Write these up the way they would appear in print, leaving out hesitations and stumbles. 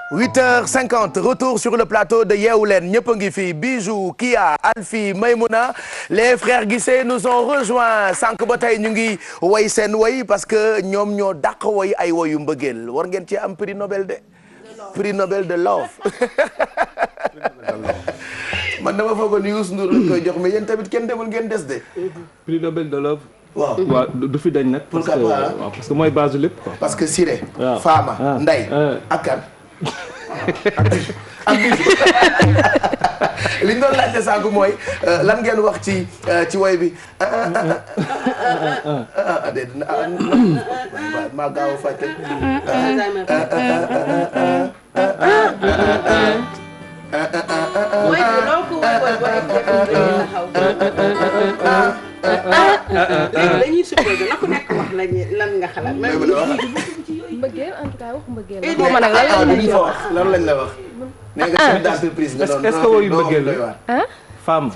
8h50, retour sur le plateau de Yeewu Leen ñëpp a ngi fi Bijou Kia Alfie Maymouna les frères Guissé nous ont rejoints sànq ba tey ñu ngi woy seen woy parce que ñoom ñoo dàq woy ay woyu mbëggeel war ngeen ci am prix Nobel de love man dama foogoon Youssou Ndour lañ koy jox mais yéen tamit kenn demul ngeen des de. prix Nobel de love. waaw du fi dañ nag. parce que mooy base lépp quoi. parce que Siré. waaw Fama Ndeye ak kan. ak li ñu doon laajte sànq mooy lan ngeen wax ci woy bi maa gaaw a fàtte dañuy supposé na ku nekk wax lan nga xalaat. mbëggeel en tout cas wax mbëggeel la. xaw ma nag lan lañ la wax. nee nga chef d'entreprise nga doon. est-ce que woyu mbëggeel la. femme.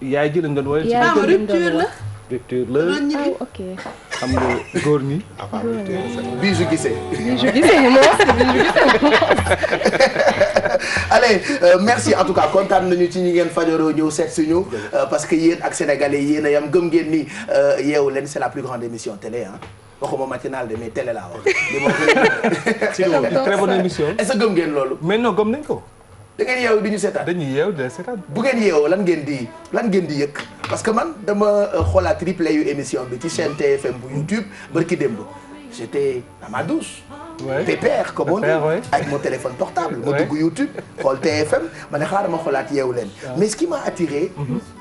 yaay ji lañ doon woy. rupture la. rupture la. ok. xam nga góor ñi. Bijou Guissé. Bijou Guissé allez merci en tout cas kontaan nañu ci ñi ngeen fajaroo ñëw seet si ñu parce que yéen ak sénégalais yéen a yam gëm ngeen ni Yeewu Leen c'est la plus grande émission télé ah waxuma matinale de mais télé laa wax. c'est une très bonne émission. est-ce que gëm ngeen loolu. mais non gëm nañ ko. da ngeen yeewu di ñu seetaan. dañuy yeewu di seetaan. bu ngeen yeewoo lan ngeen di yëg parce que man dama xoolaat replay yu émission bi ci chaîne TFM bu YouTube barki démb j'étais à ma douche. pépère comme on dit avec mon téléphone portable. ma dugg YouTube xool TFM ma ne xaaral ma xoolaat Yeewu Leen. mais ce qui m'a attiré.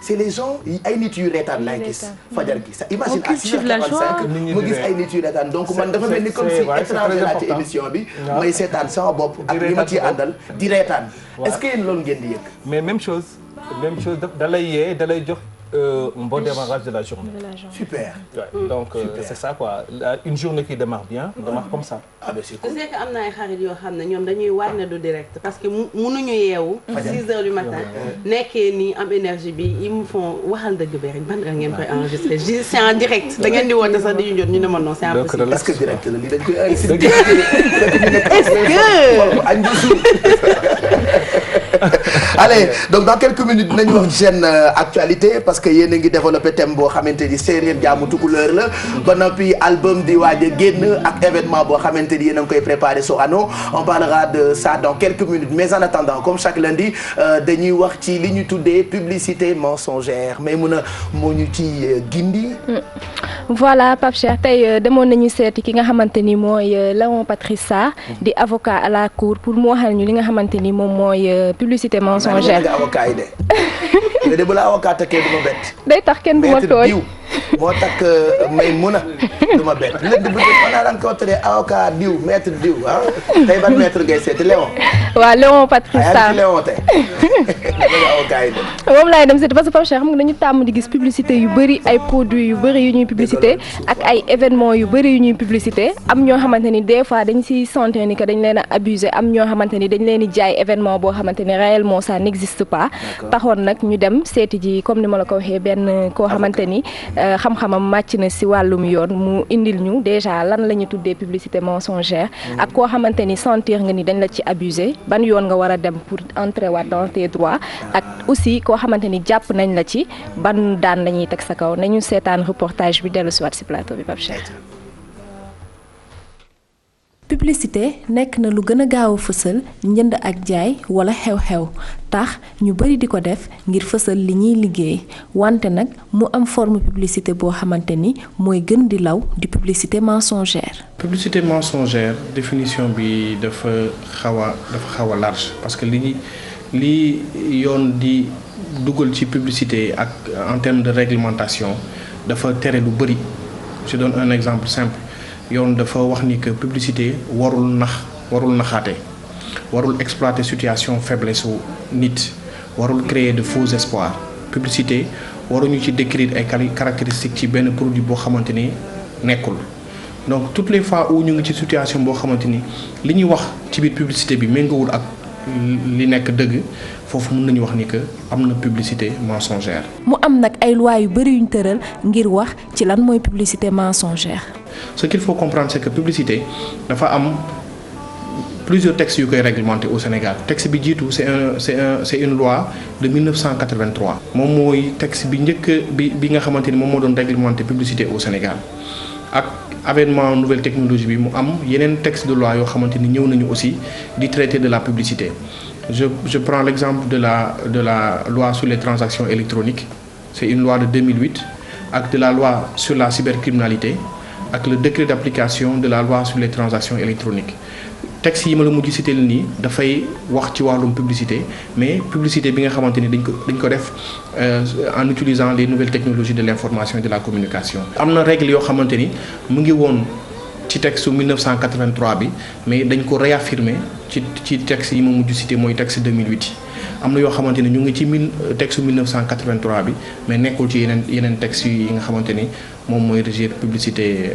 c'est les gens ay nit yu reetaan laay gis. fajar gi ça imagine à 6h45 ma gis ay nit yu reetaan donc man dafa mel ni comme si étranger laa ci émission bi. may seetaan sama bopp ak li ma ciy àndal di reetaan. est-ce que yéen loolu ngeen di yëg. mais même chose da lay yee da lay jox. un bon démarrage de la journée. Super. Ouais, donc c'est ça quoi une journée qui démarre bien démarre comme ça. ah ben c'est cool. tu sais que am na ay xarit yoo xam ne ñoom dañuy war ne du direct parce que mënuñu yeewu. 6 heures du matin. nekkee nii am énergie bi ils me font waxal dëgg bi rek ban heure ngeen koy enregistrer c'est en direct da ngeen di woote sax di ñu jot ñu ne ma non c'est impossible. est-ce que direct la lii dañ koy enregistrer. allez donc dans quelques minutes dinañu wax seen actualité parce que yéen a ngi développé thème boo xamante ni séeréer jaamu tukulóor la ba noppi album di waaj a génn ak événement boo xamante ni yéen a ngi koy préparé Sorano on parlera de ça dans quelques minutes mais en attendant comme chaque lundi dañuy wax ci li ñu tuddee publicité mensongère mais mun a moo ñu ci gindi. voilà Pape Cheikh tey demoon nañu seeti ki nga xamante ni mooy Léon Patrice Sarr di avocat à la cour pour mu waxal ñu li nga xamante ni moom mooy publicité mensongère. avocat yi de. mais de bu la avocat takkee du ma bett. day tax kenn du ma tooñ. moo takk Maymuna du ma bett léegi bu dee mën naa la ko tuddee avocat diw maître diw ah tey ban maître ngay seeti Léon. waaw Léon Patrice Sarr Léon tey. avocat yi de. moom laay dem seeti parce que Pape Cheikh xam nga dañu tàmm di gis publicité yu bëri ay produits yu bëri yu ñuy publicité ak ay événements yu bëri yu ñuy publicité am ñoo xamante ni des fois dañ siy sentir ni que dañ leen a abusé am ñoo xamante ni dañ leen di jaay événement boo xamante ni réellement ça n'existe pas. taxoon nag ñu dem seeti ji comme ni ma la ko waxee benn koo xamante ni xam-xamam màcc na si wàllum yoon mu indil ñu déjà lan la ñu tuddee publicité mensongère ak koo xamante ni sentir nga ni dañ la ci abusé ban yoon nga war a dem pour entrer waat dans tes droits ak aussi koo xamante ni jàpp nañ la ci ban daan la ñuy teg sa kaw nañu seetaan reportage bi dellu si waat si plateau bi Pape Cheikh. publicité nekk na lu gën a gaaw a fësal njënd ak jaay wala xew-xew tax ñu bari di ko def ngir fësal li ñuy liggéey wante nag mu am forme publicité boo xamante ni mooy gën di law di publicité mensongère. publicité mensongère définition bi dafa xaw a large parce que li yoon di dugal ci publicité ak en termes de réglementation dafa tere lu bari. Je donne un exemple simple. yoon dafa wax ni que publicité warul naxaate warul exploiter situation faiblesse su nit warul créer de faux espoirs publicité waruñu ci décrire ay caractéristiques ci benn produit boo xamante ni nekkul donc toutes les fois où ñu ngi ci situation boo xamante ni li ñuy wax ci biir publicité bi méngoowul ak li nekk dëgg foofu mën nañu wax ni que am na publicité mensongère. mu am nag ay lois yu bëri yuñ tëral ngir wax ci lan mooy publicité mensongère. Ce qu'il faut comprendre c'est que publicité dafa am plusieurs textes yu koy réglementer au Sénégal. Texte bi jiitu c'est une loi de 1983. moom mooy texte bi njëkk bi nga xamante ni moom moo doon réglementer publicité au Sénégal ak avènement nouvelle technologie bi mu am yeneen texte de loi yoo xamante ni ñëw nañu aussi di traiter de la publicité. Je prends l'exemple de la loi sur les transactions électroniques. C'est une loi de 2008 ak de la loi sur la cybercriminalité ak le décret d'application de la loi sur les transactions électroniques. Texte yi ma la mujj cité la nii dafay wax ci wàllum publicité mais publicité bi nga xamante ni dañ ko def en utilisant les nouvelles technologies de l'information et de la communication. am na règle yoo xamante ni mu ngi woon ci texte 1983 bi mais dañ ko réaffirmer ci texte yi ma mujj cité mooy texte 2008 am na yoo xamante ni ñu ngi ci texte 1983 bi mais nekkul ci yeneen texte yi nga xamante ni moom mooy régir publicité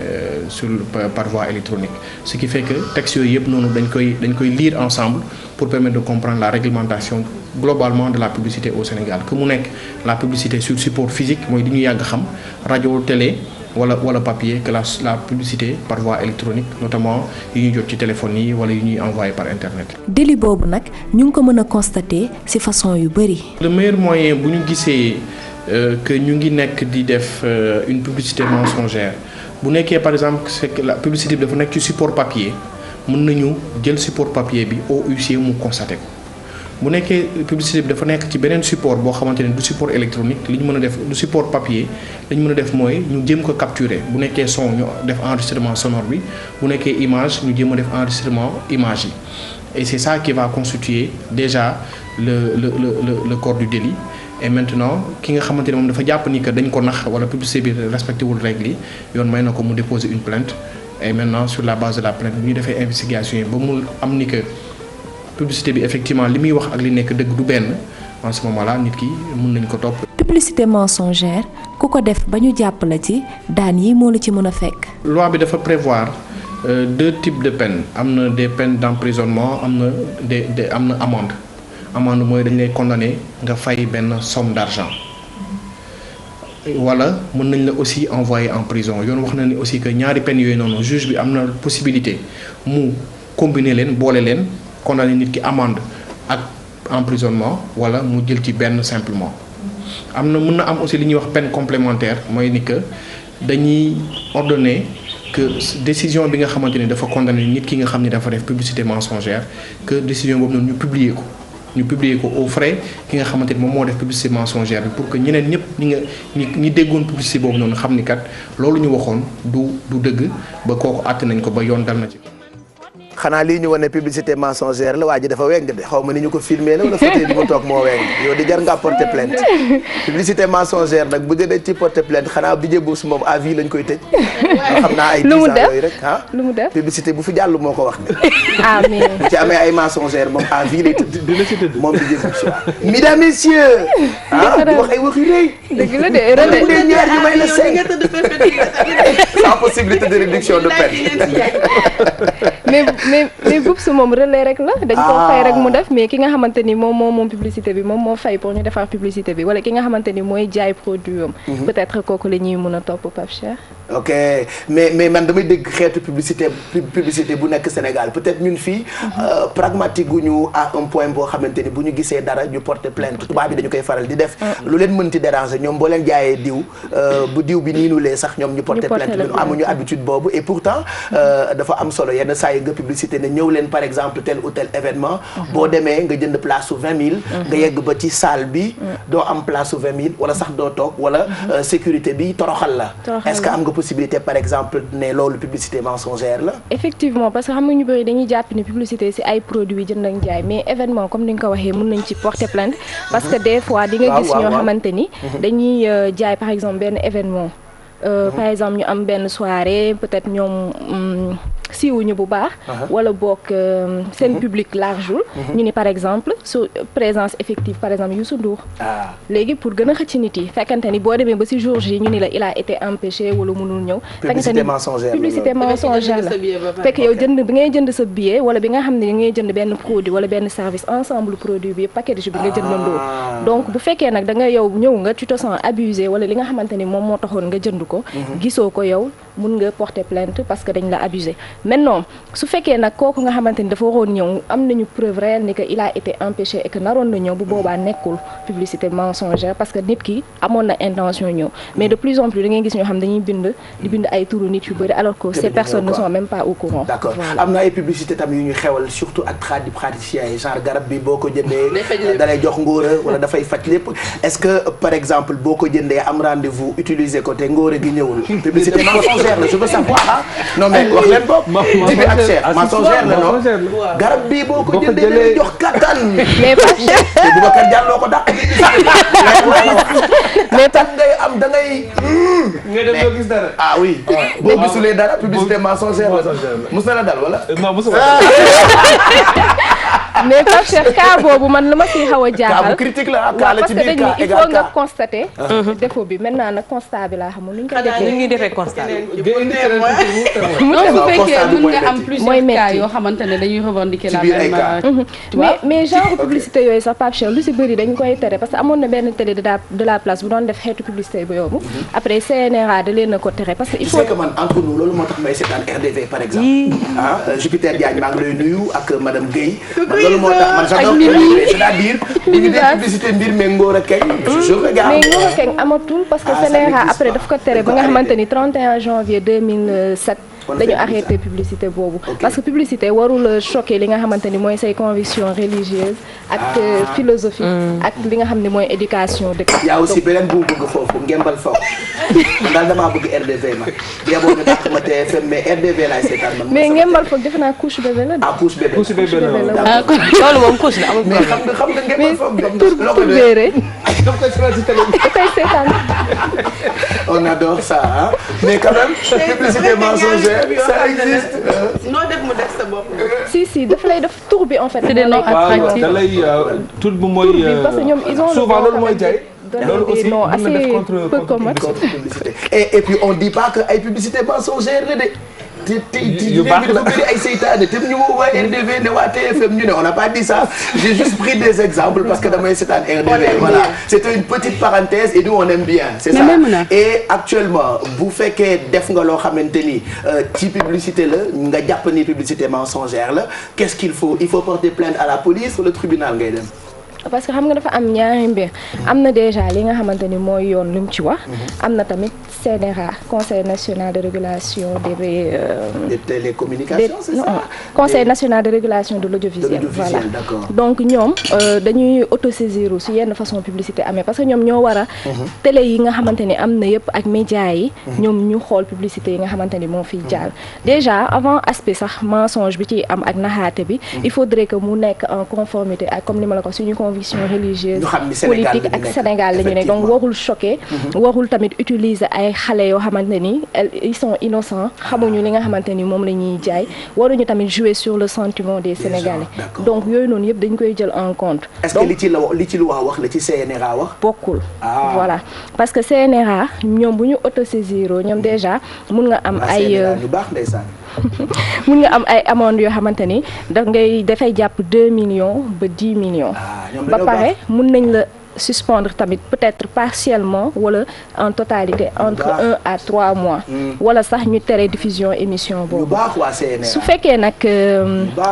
par voie électronique. Ce qui fait que textes yooyu yëpp noonu dañ koy lire ensemble pour permettre de comprendre la réglementation globalement de la publicité au Sénégal que mu nekk la publicité sur support physique mooy di ñu yàgg xam rajo télé wala papier que la publicité par voie électronique notamment yi ñuy jot ci téléphone yi wala yi ñuy envoyer par internet. délit boobu nag ñu ngi ko mën a constater ci façon yu bari. Le meilleur moyen bu ñu gisee que ñu ngi nekk di def une publicité mensongère bu nekkee par exemple c'est que la publicité bi dafa nekk ci support papier mën nañu jël support papier bi au huissier mu constater ko. bu nekkee publicité bi dafa nekk ci beneen support boo xamante ne du support électronique li ñu mën a def du support papier li ñu mën a def mooy ñu jéem ko capturer bu nekkee son ñu def enregistrement sonore bi bu nekkee image ñu jéem a def enregistrement image yi et c'est ça qui va constituer déjà le corps du délit. Et maintenant ki nga xamante ne moom dafa jàpp ni que dañ ko nax wala publicité bi respecté wul règle yi yoon may na ko mu déposer une plainte et maintenant sur la base de la plainte bu ñu defee investigation yi ba mu am ni que publicité bi effectivement li muy wax ak li nekk dëgg du benn en ce moment là nit ki mën nañ ko topp. publicité mensongère ku ko def ba ñu jàpp la ci daan yi moo la ci mën a fekk. loi bi dafa prévoir deux types de peines am na des peines d'emprisonnement am na amende. amende mooy dañ lay condamner nga fay benn somme d'argent wala mën nañ la aussi envoyer en prison yoon wax na ni aussi que ñaari peines yooyu noonu juge bi am na possibilité mu combiner leen boole leen condamner nit ki amende ak emprisonnement wala mu jël ci benn simplement. mën na am aussi li ñuy wax peine complémentaire mooy ni que dañuy ordonner que décision bi nga xamante ni dafa condamner nit ki nga xam ni dafa def publicité mensongère que décision boobu noonu ñu publier ko aux frais ki nga xamante ni moom moo def publicité mensongère bi pour que ñeneen ñëpp ñi déggoon publicité boobu noonu xam ni kat loolu ñu waxoon du dëgg ba kooku àtte nañ ko ba yoon dal na ci. xanaa lii ñu wane publicité mensongère la waa ji dafa weng de xaw ma ni ñu ko filmé la wala fauteuil bi mu toog moo weng yow di jar ngaa porter plainte publicité mensongère nag bu dee ci porter plainte xanaa bi jëbbu su moom à vie lañ koy tëj. xam naa ay 10 ans yooyu rek ah. lu mu def publicité bu fi jàll moo ko wax de. ah mais bu ci amee ay mensongère moom à vie lay tëdd. dina ci tëdd moom di jëbbu si waat. mesdames messieurs. ah di wax ay wax yu rëy. dëgg la de relais bu dee ñaar ñu may la 5 sans possibilité de réduction de peine. mais Boubs moom relais rek la dañ koo fay rek mu def mais ki nga xamante ni moom publicité bi moom moo fay pour ñu defar publicité bi wala ki nga xamante ni mooy jaay produit am peut-être kooku la ñuy mën a topp Pape Cheikh. ok mais man damay dégg xeetu publicité bu nekk Sénégal peut-être ñun fii pragmatique gu ñu à un point boo xamante ni bu ñu gisee dara ñu porter plainte tubaab bi dañu koy faral di def lu leen mënti déranger ñoom boo leen jaayee diw bu diw bi niinulee sax ñoom ñu porter plainte ñun amuñu habitude boobu et pourtant dafa am solo yenn saa yi nga publicité ne ñëw leen par exemple tel ou tel événement boo demee nga jënd place su 20 000 nga yegg ba ci salle bi doo am place su 20 000 wala sax doo toog wala sécurité bi toroxal la est-ce que am nga possibilité par exemple ne loolu publicité mensongère la. effectivement parce que xam nga ñu bëri dañuy jàpp ni publicité ci ay produits jënd ak jaay mais événement comme ni nga ko waxee mën nañ ci porter plainte parce que des fois di nga gis ñoo xamante ni dañuy jaay par exemple benn événement par exemple ñu am benn soirée peut-être ñoom siiwuñu bu baax. wala boog seen public largeul. ñu ni par exemple su présence effective par exemple Youssou Ndour. léegi pour gën a xëcc nit yi fekkante ni boo demee ba ci jour J ñu ni la il a été empêché wala mënul ñëw. publicité mensongère la fekk yow jënd bi ngay jënd sa billet wala bi nga xam ne ngay jënd benn produit wala benn service ensemble produit bi package bi nga jëndandoo. donc bu fekkee nag da nga yow ñëw nga tu te sens abusé wala li nga xamante ni moom moo taxoon nga jënd ko. gisoo ko yow mun nga porter plainte parce que dañ la abusé maintenant su fekkee nag kooku nga xamante ni dafa waroon ñëw am nañu preuve réelle ni que il a été empêché et que naroon na ñëw bu boobaa nekkul publicité mensongère parce que nit ki amoon na intention ñëw mais de plus en plus da ngay gis ñoo xam dañuy bind ay turu nit yu bëri alors que ces personnes ne sont même pas au courant. d'accord am na ay publicité tam yu ñu xewal surtout ak praticiens yi genre garab bi boo ko jëndee dalay jox ngóora wala dafay faj lépp est-ce que par exemple boo ko jëndee am rendez-vous utiliser ko te ngóora gi ñëwul publicité mensongère la je veux savoir ah non mais wax leen bopp Djiby ak Cheikh mensongère la non garab bi boo ko jëndee dalay jox kattan mais pas cher te Boubacar Diallo ko dàq mais tam ngay am da ngay nga dem doo gis dara ah oui boo gisulee dara publicité mensongère la mus na la dal wala non musuma mais Pape Cheikh cas boobu man la ma siy xaw a jaaxal. cas bu critique la cas la ci biir cas il faut nga constater. défaut bi maintenant nag constat bi laa xamul nu ñu koy defee. ñu ngi defee constat mu bu fekkee mën nga am plusieurs cas yoo xamante ne dañuy revendiquer la même. mais genre publicité yooyu sax Pape Cheikh lu si bëri dañ koy tere parce que amoon na benn télé de la place bu doon def xeetu publicité bu yoobu. après CNRA da leen a ko tere parce que il faut. tu sais que man entre nous loolu moo tax may seetaan RDV par exemple. Jupiter Diagne maa ngi lay nuyu ak madame Guèye. loolu moo tax man j'adore c'est-à-dire bu ñu dee publicité mbir mi Ngor Keng je regarde mais Ngor Keng amatul parce que CNRA après daf ko tere ba nga xamante ni 31 janvier 2007 dañu arrêté publicité boobu parce que publicité warul choquer li nga xamante ni mooy say convictions religieuses ak philosophie ak li nga xam ne mooy éducation dëkk yaa aussi beneen bu bëgg foofu ngembal foofu man daal damaa bëgg RDV ma yeboo nga dàq ma TFM mais RDV laay seetaan man mais ngembal foofu defe naa couche bébé la couche bébé la loolu moom couche la amul mais xam nga ngembal foofu loo koy seetaan on adore ça hein mais quand même publicité mensongère ça existe. noo def mu def sa bopp. si daf lay def tour bi en fait. c'est des noms attractifs da lay tur bi mooy. parce que ñoom ils ont souvent loolu mooy jaay. loolu aussi non mën na def assez contre peu commun. publicité et puis on dit pas que ay publicité mensongère la de. yu baax la te ay seytaane te ñu woo waa RDV ne waa TFM ñu ne on n'a pas dit ça j'ai juste pris des exemples parce que damay seetaan RDV voilà c'était une petite parenthèse et nous on aime bien c'est ça et actuellement bu fekkee def nga loo xamante ni ci publicité la nga jàpp ni publicité mensongère la qu'est-ce qu'il faut il faut porter plainte à la police ou le tribunal ngay dem parce que xam nga dafa am ñaari mbir am na déjà li nga xamante ni mooy yoon lu mu ci wax am na tamit CNRA Conseil national de régulation des télécommunications c'est ça Conseil national de régulation de l'audiovisuel voilà donc ñoom dañuy autosaisir su yenn façon publicité amee parce que ñoom ñoo war a télé yi nga xamante ni am na yëpp ak médias yi ñoom ñu xool publicité yi nga xamante ni moo fiy jàll déjà avant aspect sax mensonge bi ci am ak naxaate bi il faudrait que mu nekk en conformité ak comme ni ma la ko suñu conviction religieuse politique ak Sénégal la ñu ne donc warul choquer warul tamit utiliser ay xale yoo xamante ni ils sont innocents xamuñu li nga xamante ni moom la ñuy jaay waruñu tamit jouer sur le sentiment des Sénégalais donc yooyu noonu yëpp dañ koy jël en compte est-ce que li ci loi wax la ci CNRA wax bokkul voilà parce que CNRA ñoom bu ñu autosaisir ñoom déjà mun nga am ay ñu baax ndeysaan mun nga am ay amende yoo xamante ni dafay jàpp 2 millions ba 10 millions ba pare mun nañ la suspendre tamit peut-être partiellement wala en totalité entre 1 à 3 mois wala sax ñu tere diffusion émission boobu su fekkee nag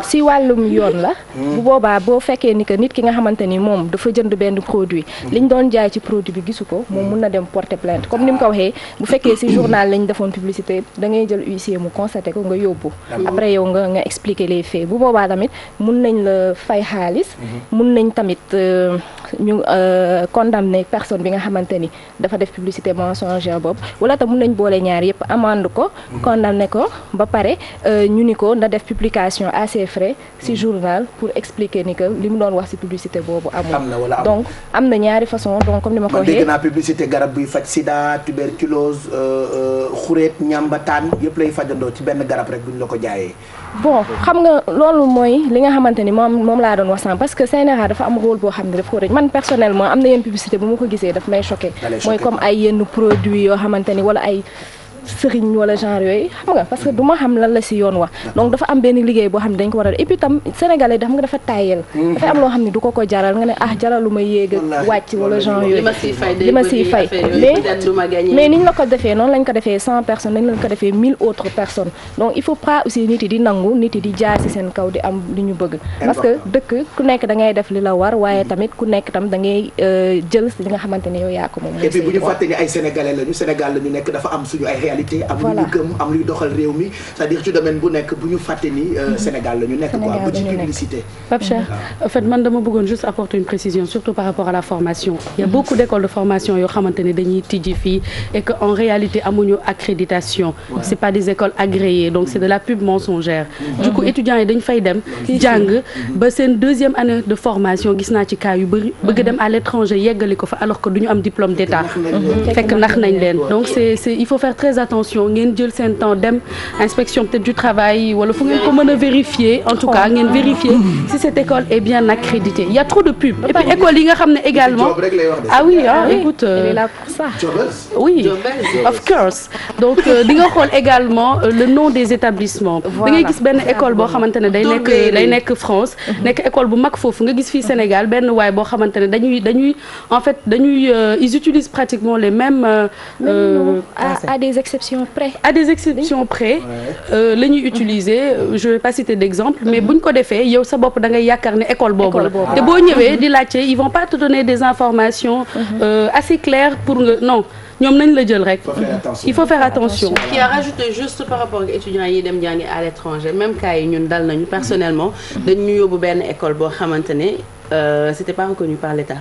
si wàllum yoon la bu boobaa boo fekkee ni que nit ki nga xamante ni moom dafa jënd benn produit liñ doon jaay ci produit bi gisu ko moom mun na dem porter plainte comme ni mu ko waxee bu fekkee si journal lañ defoon publicité da ngay jël huissier mu constaté ko nga yóbbu après yow nga expliquer les faits bu boobaa tamit mun nañ la fay xaalis mun nañ tamit ñu condamné personne bi nga xamante ni dafa def publicité mensongère boobu wala tam mun nañ boole ñaar yëpp amende ko condamné ko ba pare ñu ni ko na def publication à ses frais ci journal pour expliquer ni que li mu doon wax ci publicité boobu amul donc am na ñaari façon donc comme ni ma ko waxee dégg naa publicité garab buy faj sida tuberculose xureet ñambataan yëpp lay fajandoo ci benn garab rek bu ñu la ko jaayee. bon xam nga loolu mooy li nga xamante ni moom laa doon wax sànq parce que CNRA dafa am rôle boo xam ne daf ko rëj man personnellement am na yenn publicité bu ma ko gisee daf may choqué mooy comme ay yenn produits yoo xamante ni wala ay sëriñ wala genre yooyu xam nga parce que du ma xam lan la si yoon wax donc dafa am benn liggéey boo xam ne dañ ko war a et puis tam sénégalais xam nga dafa tàyyel dafay am loo xam ne du ko jaral nga ne jaralu ma yéeg ak wàcc wala genre yooyu li ma siy fay mais niñ la ko defee noonu lañ ko defee 100 personnes nañ lañ ko defee 1000 autres personnes donc il faut pas aussi nit yi di nangu nit yi di jaay si seen kaw di am li ñu bëgg parce que dëkk ku nekk da ngay def li la war waaye tamit ku nekk tam da ngay jël li nga xamante ne yow yaa ko moom et puis bu ñu fàtte ni ay sénégalais lañu Sénégal lañu nekk dafa am suñu ay am lu ñu gëm am luy doxal réew mi c'est-à-dire ci domaine bu nekk bu ñu fàtte ni Sénégal la ñu nekk quoi bu ci publicité. Pape Cheikh en fait man dama bëggoon juste apporter une précision surtout par rapport à la formation il y a beaucoup d'écoles de formation yoo xamante ne dañuy tijji fii et que en réalité amuñu accréditation c'est pas des écoles agréées donc c'est de la pub mensongère du coup étudiants yi dañ fay dem jàng ba seen deuxième année de formation gis naa ci cas yu bëri bëgg dem à l'étranger yeggali ko fa alors que duñu am diplôme d'état fekk nax nañ leen donc c'est il faut faire très attention ngeen jël seen temps dem inspection peut-être du travail wala fu ngeen ko mën a vérifier en tout cas ngeen vérifier si cette école est bien accréditée il y a trop de pub et puis école yi nga xam ne également ah oui écoute elle est là pour ça oui of course donc di nga xool également le nom des établissements da ngay gis benn école boo xamante ne day nekk France nekk école bu mag foofu nga gis fii Sénégal benn waay boo xamante ne dañuy en fait ils utilisent pratiquement les mêmes à des exceptions près. À des exceptions près la ñuy utiliser je vais pas citer d'exemple mais buñ ko defee yow sa bopp da ngay yaakaar ne école boobu la te boo ñëwee di laajte ils vont pas te donner des informations assez claires pour nga non ñoom nañ la jël rek. il faut faire attention. qui a rajouté juste par rapport ak étudiants yi dem jàngi à l'étranger même cas yi ñun dal nañu personnellement dañu yóbbu benn école boo xamante ne c'était pas reconnu par l'État.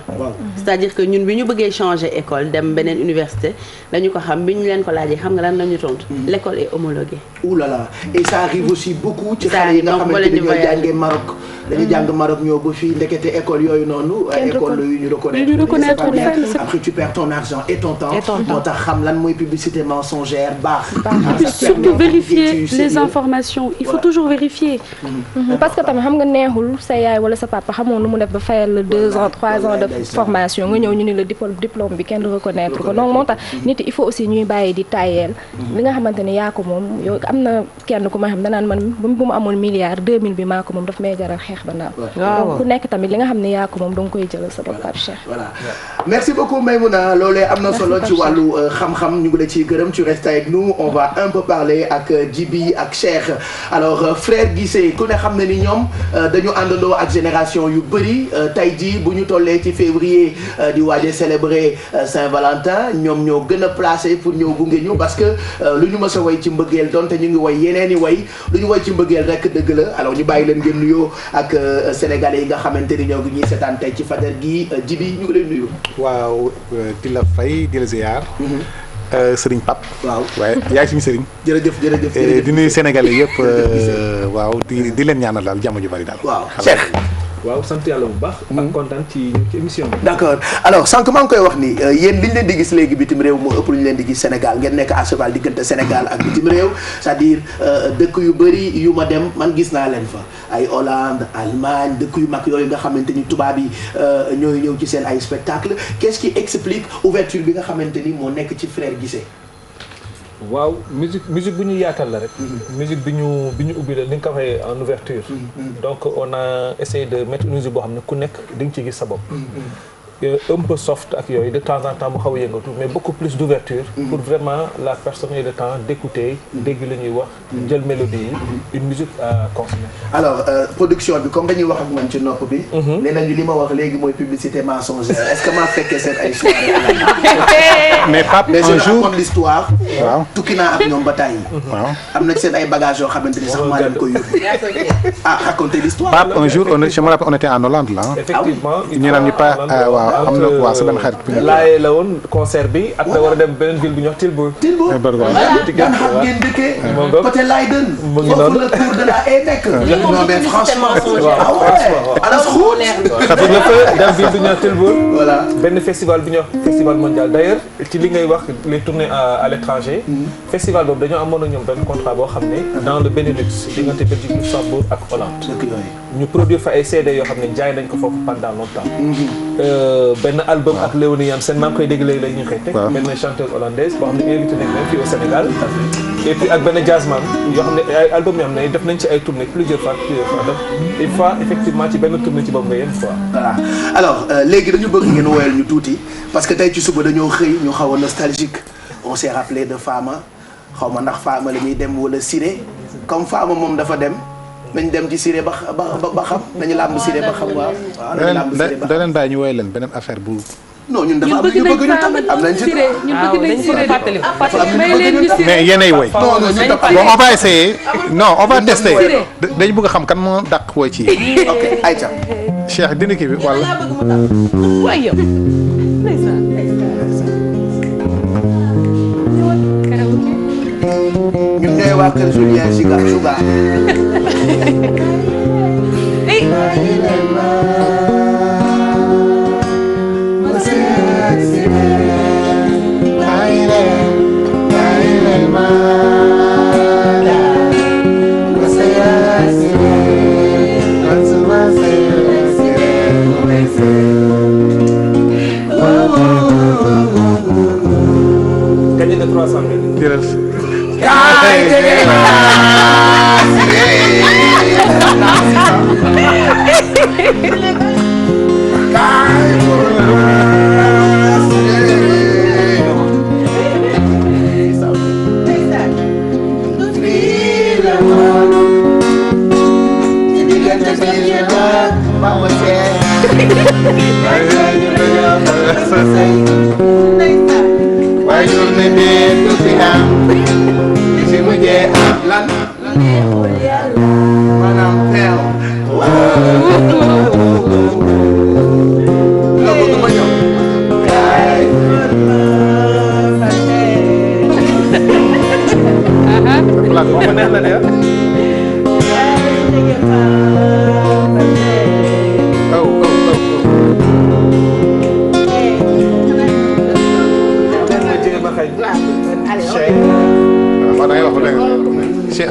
C'est-à-dire que ñun bi ñu bëggee changer école dem beneen université dañu ko xam bi ñu leen ko laajee xam nga lan la ñu tontu. L'école est homologuée. Ouh là là et ça arrive aussi beaucoup ci xale yi nga xamante ni ñoo jàngee Maroc. dañuy jàng Maroc ñëw ba fii ndekete école yooyu noonu. école yu ñu reconnaître après tu perds ton argent et ton temps. moo tax xam lan mooy publicité mensongère baax. surtout vérifier les informations il faut toujours vérifier. parce que tamit xam nga neexul sa yaay wala sa papa xamoon nu mu def ba fayal la 2 ans 3 ans de formation nga ñëw ñu ni la diplôme bi kenn reconnaître ko donc moo tax nit il faut aussi ñuy bàyyi di taayeel li nga xamante ne yaa ko moom yow am na kenn ku ma xam danaan man bu mu amoon milliard 2000 bi maa ko moom daf may jaral xeex ba naaw donc ku nekk tamit li nga xam ne yaa ko moom danga koy jëlal sa bopp Pape Cheikh. Voilà merci beaucoup Maïmouna loolee am na solo ci wàllu xam-xam ñu ngi la ciy gërëm tu restes avec nous on va un peu parler ak Djiby ak Cheikh alors frère Guissé ku ne xam ne ni ñoom dañu àndandoo ak génération yu bëri tey jii bu ñu tollee ci février di waaje célébrer Saint-Valentin ñoom ñoo gën a placé pour ñëw gunge ñu parce que lu ñu mës a way ci mbëggeel donte ñu ngi way yeneen i way lu ñu way ci mbëggeel rek dëgg la alors ñu bàyyi leen ngeen nuyoo ak sénégalais yi nga xamante ni ñoo ngi ñuy seetaan tey ci fajar gi Djiby ñu ngi lay nuyu. waaw di la fay di la ziar. Sëriñ Pape. waaw waaye yaay suñu sëriñ. jërëjëf di nuyu sénégalais yëpp waaw di leen ñaanal daal jàmm ju bari daal. waaw Cheikh. waaw sant yàlla bu baax. ak kontaan ci émission bi. d'accord alors sànq maa ngi koy wax ni yéen li ñu leen di gis léegi bitim réew moo ëpp lu ñu leen di gis Sénégal ngeen nekk à cheval diggante Sénégal ak bitim réew c'est-à-dire dëkk yu bëri yu ma dem man gis naa leen fa ay Hollande Allemagne dëkk yu mag yooyu nga xamante ni tubaab yi ñooy ñëw ci seen ay spectacle qu'est-ce qui explique ouverture bi nga xamante ni moo nekk ci Frère Guissé. waaw musique bu ñu yaatal la rek. musique bi ñu ubbi la ni nga ko waxee en ouverture. donc on a essayé de mettre une musique boo xam ne ku nekk di nga ci gis sa bopp. un peu soft ak yooyu de temps en temps mu xaw a yëngatu mais beaucoup plus d'ouverture pour vraiment la personne ait le temps d'écouter dégg la ñuy wax jël mélodie yi une musique à consommer. alors production bi comme dañuy wax ak man ci nopp bi. nee nañu li ma wax léegi mooy publicité mensongère est-ce que maa fekkee seen ay soirée mais Pape mais un je jour raconte l'histoire. waaw tukki naa ak ñoom ba tàyyi. waaw am na seen ay bagages yoo xamante ni sax maa leen koy yóbbu. ah raconter l'histoire. Pape un jour je me rappelle on était en Hollande là. effectivement ñu naan ñu pas waaw am na waaw sa benn xarit. laayee la woon concert bi après war a dem beneen ville bu ñuy wax Tilburg. Tilburg daan xam ngeen dëkkee. côté Leiden. mu ngi noonu foofu la tour de la haie nekk. non mais franchement. dem ville bu ñuy wax Tilburg. voilà benn festival bu ñuy wax festival mondial d'ailleurs ci li ngay wax les tournées à l'étranger. festival boobu dañoo amoon ak ñoom benn contrat boo xam ne. dans le Benelux diggante Belgique Luxembourg ak Hollande. ñu produire fa ay CD yoo xam ne jaay nañ ko foofu pendant longtemps. benn album ak Léonie Jansen maa ngi koy dégg léegi ñu koy teg. benn chanteuse hollandaise boo xam ne invité nañ leen fii au Sénégal. et puis ak benn jazzman yoo xam ne ay album yoo xam ne def nañ ci ay tournées plusieurs fois donc une fois effectivement ci benn tournée ci boobu nga yem quoi. voilà alors léegi dañu bëgg ngeen woyal ñu tuuti parce que tey ci suba dañoo xëy ñu xaw a nostalgique on s'est rappelé de Fama xaw ma ndax Fama la ñuy dem wala Siré comme Fama moom dafa dem nañ dem ci Siré ba xam nañu làmb Siré ba xam waaw. nañu làmb Siré ba xam da leen bàyyi ñu woy leen beneen affaire bu. non ñun dafa am ñu bëgg ñu tamit am nañ ci mais yéenay woy. non non ñu bon on va essayer non on va tester dañu bëgg a xam kan moo dàq woy ci. ok ayca. Cheikh dindi kii bi wala. ñun ñooy waa kër Julien Siga Suga. gagné na 300 000. jërëjëf.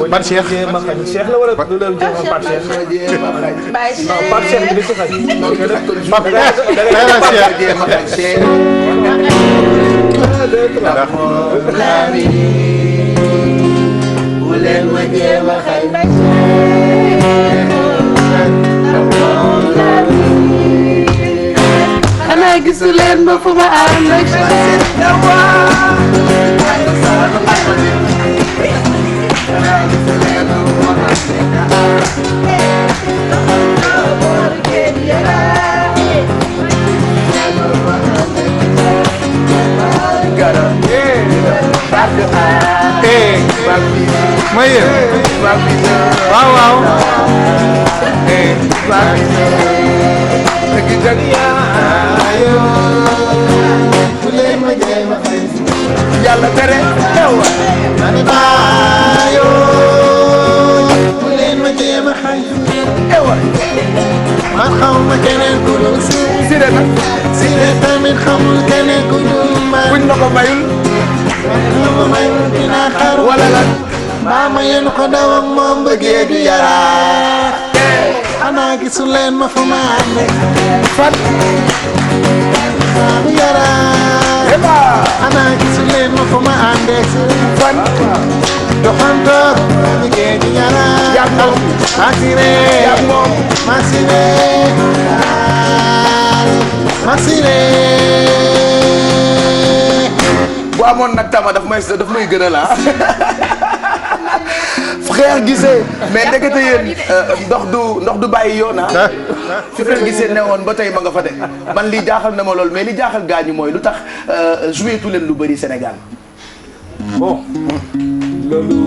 ban Cheikh Cheikh la wala du la jéem a Pape Cheikh. non Pape Cheikh bi ci xaj. Pape Cheikh. xanaa gisu leen ma fu ma ànd ak mooy waaw waaw yàlla tere man xamuma keneen ku dul Siré nag Siré tamit xamul keneen ku dul man buñ ma ko mayul ma mayul dinaa xaru wala lan maa ma yéen ko daw ak moom bëggee du yaraa xanaa gisu leen ma fu ma ànd fan du yaraa xanaa gisu leen ma fu ma ànd fan doxanto bëggee du yaraa yaa moom ma Siré yaa moom ma Siré Masiré bu amoon nag tama daf may gën a la frère Guissé mais ndekete yéen ndox du bàyyi yoon ah. fi frère Guissé ne woon ba tey ma nga fa de man lii jaaxal na ma lool mais li jaaxal gaañu mooy lu tax joué tu leen lu bëri Sénégal. bon loolu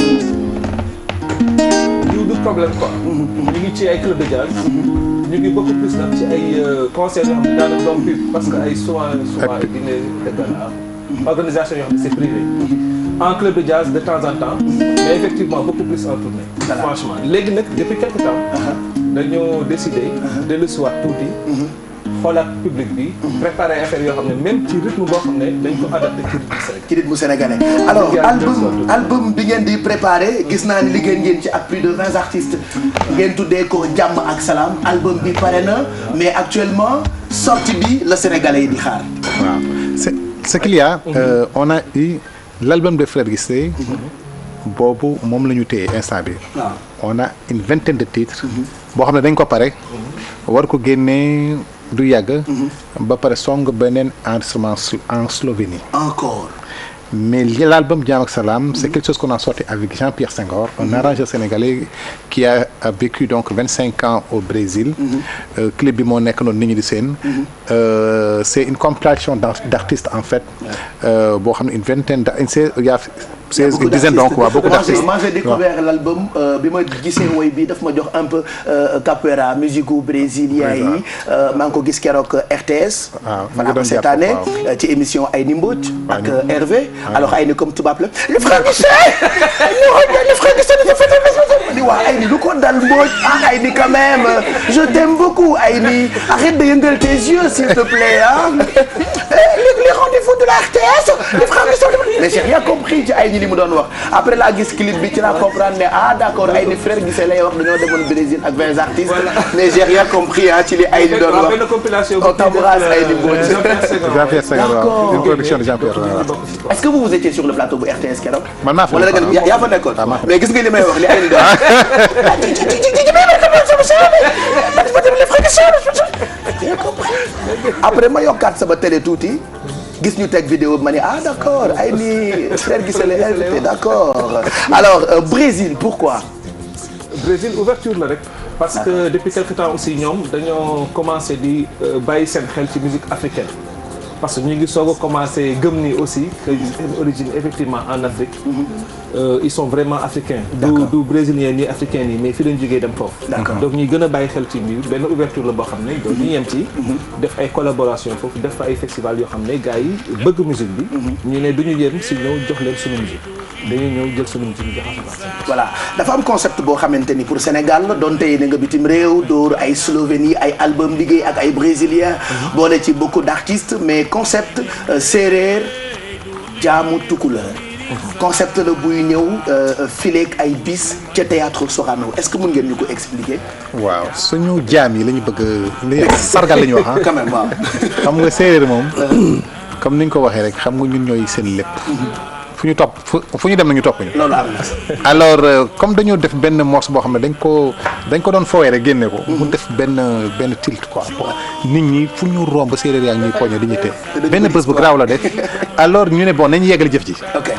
du problème quoi. ñu ngi ci ay club de jazz. ñu ngi beaucoup plus nag ci ay concerts yoo xam ne daanaka doom pub parce que ay souvent dîner de gala organisation yoo xam ne c'est privé. en club de jazz de temps en temps. mais effectivement beaucoup plus en tournée. franchement léegi nag depuis quelque temps. dañoo décidé dellu si waat tuuti. xoolaat public bi. préparer affaire yoo xam ne même ci rythme boo xam ne dañ ko adapté ci rythme sénégalais. alors album bi ngeen di préparé gis naa ni liggéey ngeen ci ak plus de 20 artistes ngeen tuddee ko jàmm ak salaam album bi pare na mais actuellement sortie bi la sénégalais yi di xaar. waaw ce qu'il y a on a eu l'album de Frère Guissé boobu moom la ñu téye instant bi on a une vingtaine de titres boo xam ne dañ ko pare war ko génnee du yàgg ba pare song beneen enregistrement en Slovénie encore. mais l'album Jàmm ak Salaam c'est quelque chose qu'on a sorti avec Jean-Pierre Senghor un arrangeur sénégalais qui a vécu donc 25 ans au Brésil clip bi moo nekk noonu nit ñi di seen c'est une compilation d'artistes en fait boo xam ne une vingtaine c'est une dizaine donc waaw beaucoup d'artistes. Moi j'ai découvert l'album bi ma gisee woy bi daf ma jox un peu capoeira musique brésilien yi maa ngi ko gis keroog RTS. voilà cette année ci émission Ayni Mbodj ak Hervé. alors Ayni comme tubaab la le frère Guissé le frère Guissé di wax Ayni lu ko dal Mbodj Ayni quand même je t'aime beaucoup Ayni arrête de yëngal tes yeux s'il te plaît les rendez-vous de la RTS le frère Guissé mais j'ai rien compris ci Ayni li mu doon wax après la gis clip bi ci la comprendre ne d'accord Ayni frère Guissé lay wax dañoo demoon Brésil ak 20 artistes mais j'ai rien compris ci li Ayni doon wax on t'embrasse Ayni Mbodj. Jean-Pierre Senghor une production de Jean-Pierre. est-ce que vous étiez sur le plateau bu RTS keroog. man maa fa wala yaa fa nekkoon mais gis nga li may wax li Ayni doon. après ma yokkaat sama télé tuuti. gis ñu teg vidéo bi ma ne d'accord Ayni frère Guissé la invité d'accord alors Brésil pourquoi. Brésil ouverture la rek parce que depuis quelque temps aussi ñoom dañoo commencé di bàyyi seen xel ci musique africaine parce que ñu ngi soog a commencé gëm ni aussi que seen origine effectivement en Afrique ils sont vraiment africains du brésilien ni africain ni mais fi lañ jógee dem foofu donc ñuy gën a bàyyi xel ci biir benn ouverture la boo xam ne donc ñu yem ci def ay collaboration foofu def fa ay festival yoo xam ne gars yi bëgg musique bi ñu ne duñu yem si ñëw jox leen suñu musique dañuy ñëw jël suñu musique jox voilà dafa am concept boo xamante ni pour Sénégal la doon tey na nga bitim réew dóor ay Slovénie ay album liggéey ak ay brésiliens boole ci beaucoup d'artistes mais concept séeréer jaamu tukuleur concept la buy ñëw fileeg ay bis ca théâtre Sorano est-ce que mën ngeen ñu ko expliquer. waaw suñu jaam yi la ñu bëgg sargal la ñu wax quand même waaw. xam nga séeréer moom comme ni ñu ko waxee rek xam nga ñun ñooy seen lépp. fu ñu topp fu ñu dem nañu topp ñu. loolu am na. alors comme dañoo def benn morceau boo xam ne dañ ko doon foowee rek génne ko. mu def benn tilt quoi nit ñi fu ñu romb séeréer yaa ngi ñuy poñe di ñu tee. benn bés bu garaaw la def alors ñu ne bon nañu yeggali jëf ji. ok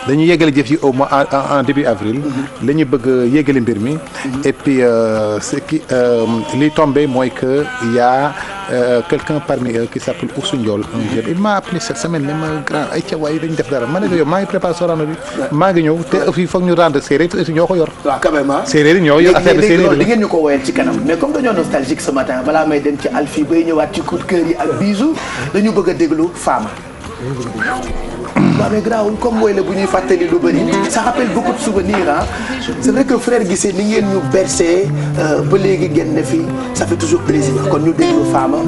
dañuy yeggali jëf ji au mois en début avril. la ñu bëgg yeggali mbir mi. et puis ce qui li tombé mooy que y a quelqu'un parmi eux qui s'appelle Oussou Ndiol un jeune il m'a appelé cette semaine ne ma grand ay ca waay dañu def dara ma ne ko yow maa ngi préparé Sorano bi maa ngi ñëw te fii foog ñu rendre séeréer te aussi ñoo ko yor. waaw quand même séeréer ñoo yor affaire de séeréer di ngeen ñu ko woyal ci kanam mais comme dañoo nostalgique ce matin balaa may dem ci Alfie bay ñëwaat ci coup de cœur yi ak bisou dañu bëgg a déglu Fama. waaw mais grawul comme woy la bu ñuy fàttali lu bëri ça rappelle beaucoup de souvenirs ah c'est vrai que frère Guissé ni ngeen ñu bercé ba léegi ngeen ne fi ça fait toujours plaisir kon ñu déglu Fama.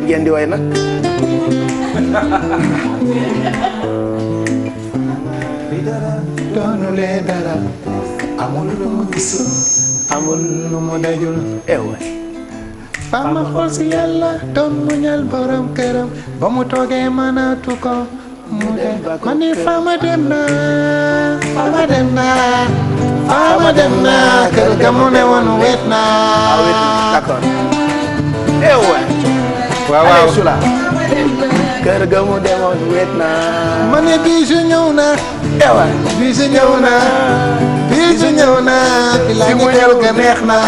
ngeen di way nag doonulee dara amul lu mu gisul amul lu mu dajul Fama xool si yàlla doon muñal borom këram ba mu toogee mënatu ko mu dem ma ni Fama dem na Fama dem na Fama dem na kër ga mu ne woon wet na d'accord waaw kër ga mu demoon wet na ma ne bisu ñëw na bisu ñëw na bisu ñëw na bi la ñu ñëw ga neex na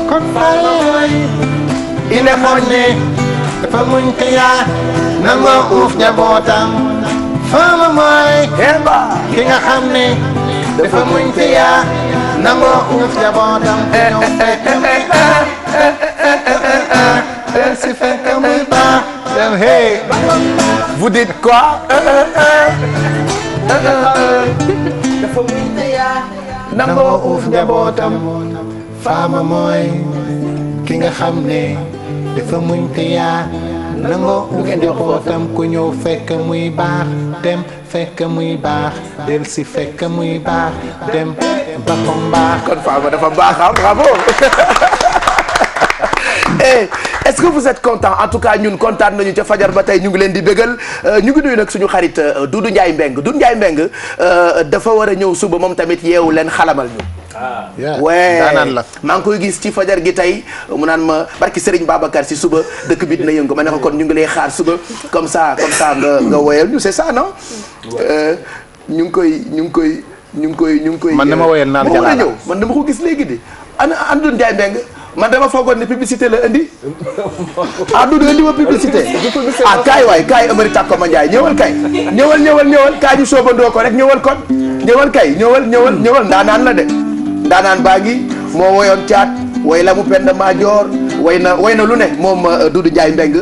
kon fay ine mooñ ne dafa muñ ko yaa nangoo uuf njabootam Fama mooy ki nga xam ne dafa muñ ko yaa nangoo uuf njabootam si fekk muy baax dem hey vous dites quoi dafa muñ ko yaa nangoo uuf njabootam Fama mooy ki nga xam ne dafa muñ ko yaa nangoo uuf njabootam ku ñëw fekk muy baax dem fekk muy baax del si fekk muy baax dem ba ko mbaax kon Fama dafa baax bravo est-ce que vous êtes content en tout cas ñun kontaan nañu ca fajar ba tey ñu ngi leen di bégal ñu ngi nuyu nag suñu xarit Doudou Ndiaye Mbengue dafa war a ñëw suba moom tamit yeewu leen xalamal ñu daanaan la maa ngi koy gis ci fajar gi tey mu naan ma barki Serigne Babacar si suba dëkk bi dina yëngu ma ne ko kon ñu ngi lay xaar suba comme ça nga woyal ñu c'est ça non ñu ngi koy man dama woyal naan jalaala ñëw man dama ko gis léegi de ana Doudou Ndiaye Mbengue man dama foogoon ne publicité la indi Doudou indi ma publicité kaay waay kaay Amary Takko ma Ndiaye ñëwal kay ñëwal kaay ñu soobandoo ko rek ñëwal kon ñëwal kay ñëwal ndaanaan la de ndaanaan baa ngi moo woyoon caat way la mu penda maajoor way na lu ne moom Doudou Ndiaye Mbengue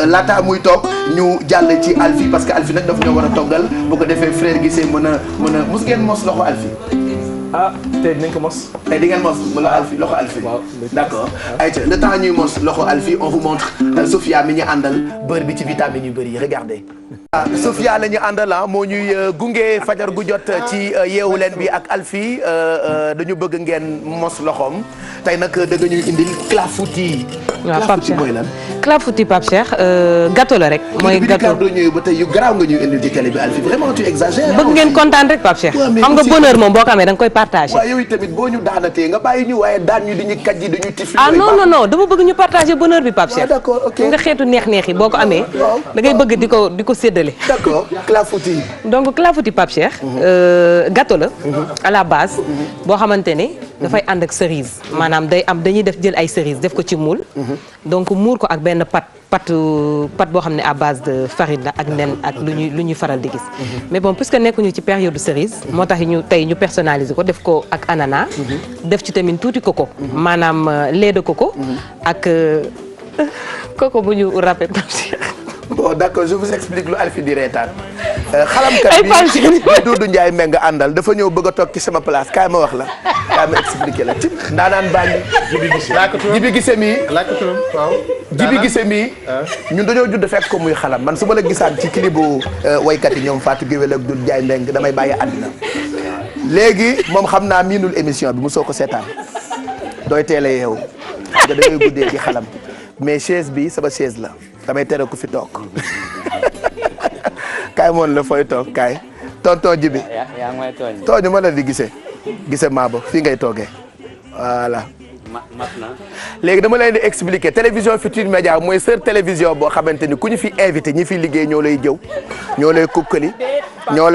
laata muy toog ñu jàll ci Alfie parce que Alfie nag daf ñoo war a toggal bu ko defee frère gisee mën a mus ngeen mos loxo Alfie tey dinañ ko mos. tey di ngeen mos loxo Alfie. waaw d'accord ayca le temps ñuy mos loxo Alfie on vous montre Sophia mi ñu àndal beurre bi ci vitamine yu bëri yi regardez. Sophia la ñu àndal moo ñuy gunge fajar gu jot ci yeewu leen bi ak Alfie dañu bëgg ngeen mos loxoom tey nag da nga ñuy indil clafoutis. waaw Pape Cheikh mooy lan. clafoutis Pape Cheikh gâteau la rek. mooy gâteau bi ñëwee ba tey yu garaaw nga ñuy indil ci télé bi Alfie vraiment tu exagères. bëgg ngeen kontaan rek Pape Cheikh. xam nga bonheur moom boo ko amee da nga koy partagé. waaw yow tamit boo ñu daanatee nga bàyyi ñu waaye daan ñu di ñu kaj di ñu tifli. non dama bëgg ñu partagé bonheur bi Pape Cheikh. d'accord ok nga xeetu neex yi boo ko amee. da ngay bëgg di ko séddale. d'accord clafoutis. donc clafoutis Pape Cheikh. gâteau la. à la base. boo xamante ne dafay ànd ak cerise. maanaam dañuy jël ay cerise def ko ci moule. donc muur ko ak benn pâte boo xam ne à base de farine la ak nen ak lu ñuy faral di gis. mais bon puisque nekkuñu ci période cerise. moo tax ñu personnaliser ko def ko ak ananas. def ci tamit tuuti coco. maanaam lait de coco. ak coco bu ñu râpé Pape Cheikh. bon d'accord je vous explique lu Alfie di reetaan xalamkat bi Doudou Ndiaye Mbengue àndal dafa ñëw bëgg a toog ci sama place kaay ma wax la kaay ma expliquer la cib ndaanaan baa ngi Jibi Gise mii Jibi Gise mii ñun dañoo judd fekk ko muy xalam man su ma la gisaan ci clipu waykat yi ñoom Fatou Guewel ak Doudou Ndiaye Mbengue damay bàyyi àddina léegi moom xam naa miinul émission bi mu soo ko seetaan dooy teel a yeewu nga dangay guddee ci xalam mais chaise bi sama chaise la damay tere ku fi toog kaay moon la fooy toog kaay tonton Jibi yaa ngi may tooñ tooñu ma la di gise maabo fii ngay toogee voilà mat na léegi dama leen di expliquer télévision Futurs Médias mooy sœur télévision boo xamante ni ku ñu fi invité ñi fi liggéey ñoo lay jëw ñoo lay kukkali ñoo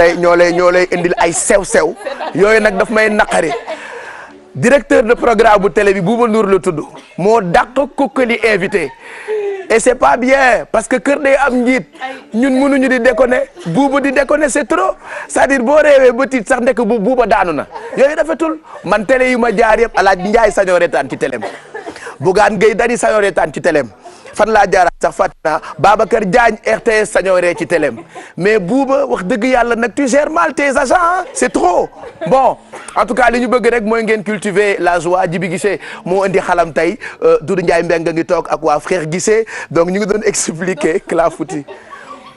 lay indil ay sew-sew yooyu nag daf may naqari directeur de programme bu télé bi Bouba Ndour la tudd moo dàq kukkali invité et c'est pas bien parce que kër day am njiit ñun mënuñu di déconner buuba di déconner c'est trop c'est-à-dire boo réewee ba tiit sax ndekk bu buuba daanu na yooyu rafetul man télé yu ma jaar yëpp Alaaji Njaay sañoo reetaan ci télém Bougane Gueye Dany sañoo reetaan ci télém fan laa jaaraat sax fàttina Babacar Diagne RTS sañoo ree ci télém mais Bouba wax dëgg yàlla nag tu gères mal tes agents c'est trop bon en tout cas li ñu bëgg rek mooy ngeen cultiver la joie. Djibi Guissé moo indi xalam tey Doudou Ndiaye Mbengue ngi toog ak waa frère Guissé donc ñu ngi doon expliquer clafoutis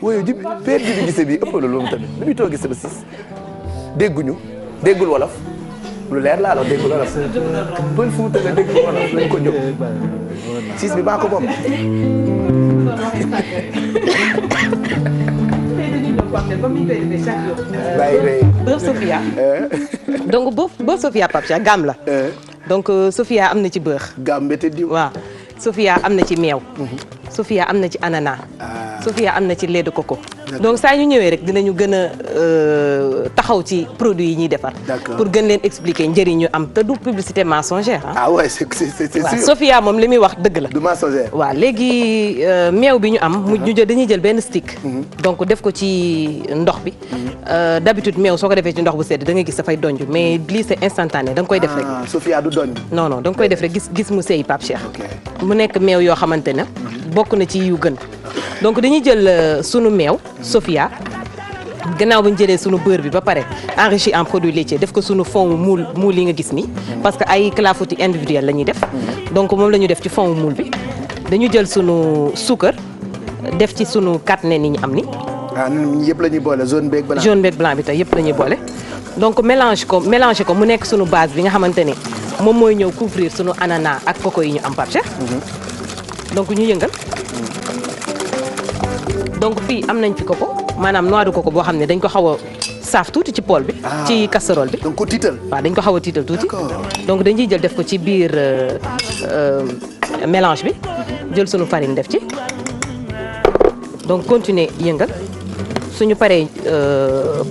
wooyu Djibi père Djibi Guissé bi ëpp la loolu tamit lu muy toog Guissé ba 6 déggul wolof lu leer laa la déggul wolof pël Fuuta nga déggul wolof lañ ko jóg 6 bi maa ko moom beurre Sofia donc beurre Sofia Pape Cheikh gamme la donc Sofia am na ci beurre gamme mbete diw waaw Sofia am na ci meew Sofia am na ci ananas Sofia am na ci lait de coco donc saa ñu ñëwee rek dinañu gën a taxaw ci produits yi ñuy defar pour gën leen expliquer njëriñ ñu am te du publicité mensongère ah ouais c'est sûr Sofia moom li muy wax dëgg la du mensongère waaw léegi meew bi ñu am ñu jël dañuy jël benn stick donc def ko ci ndox bi d'habitude meew soo ko defee ci ndox bu sedd da ngay gis dafay donj mais lii c'est instantané da nga koy def rek Sofia du donj non da nga koy def rek gis mu seey Pape Cheikh mu nekk meew yoo xamante ne bokk na ci yu gën donc dañuy jël sunu meew Sofia gannaaw ba ñu jëlee sunu beurre bi ba pare enrichi en produits laitiers def ko sunu fond moule yi nga gis ni parce que ay clafoutis individuels la ñuy def donc moom la ñu def ci fond moule bi dañu jël sunu suukar def ci sunu katne ni ñu am ni yëpp la ñuy boole jaune beeg blanc bi tey yëpp la ñuy boole donc mélanger ko mu nekk sunu base bi nga xamante ne moom mooy ñëw couvrir sunu ananas ak coco yi ñu am Pape Cheikh donc ñu yëngal donc fii am nañ fi coco maanaam noix de coco boo xam ne dañ ko xaw a saaf tuuti ci poêle bi ci casserole bi donc ko tiital waaw dañ ko xaw a tiital tuuti donc dañuy jël def ko ci biir mélange bi jël sunu farine def ci donc continuer yëngal suñu paree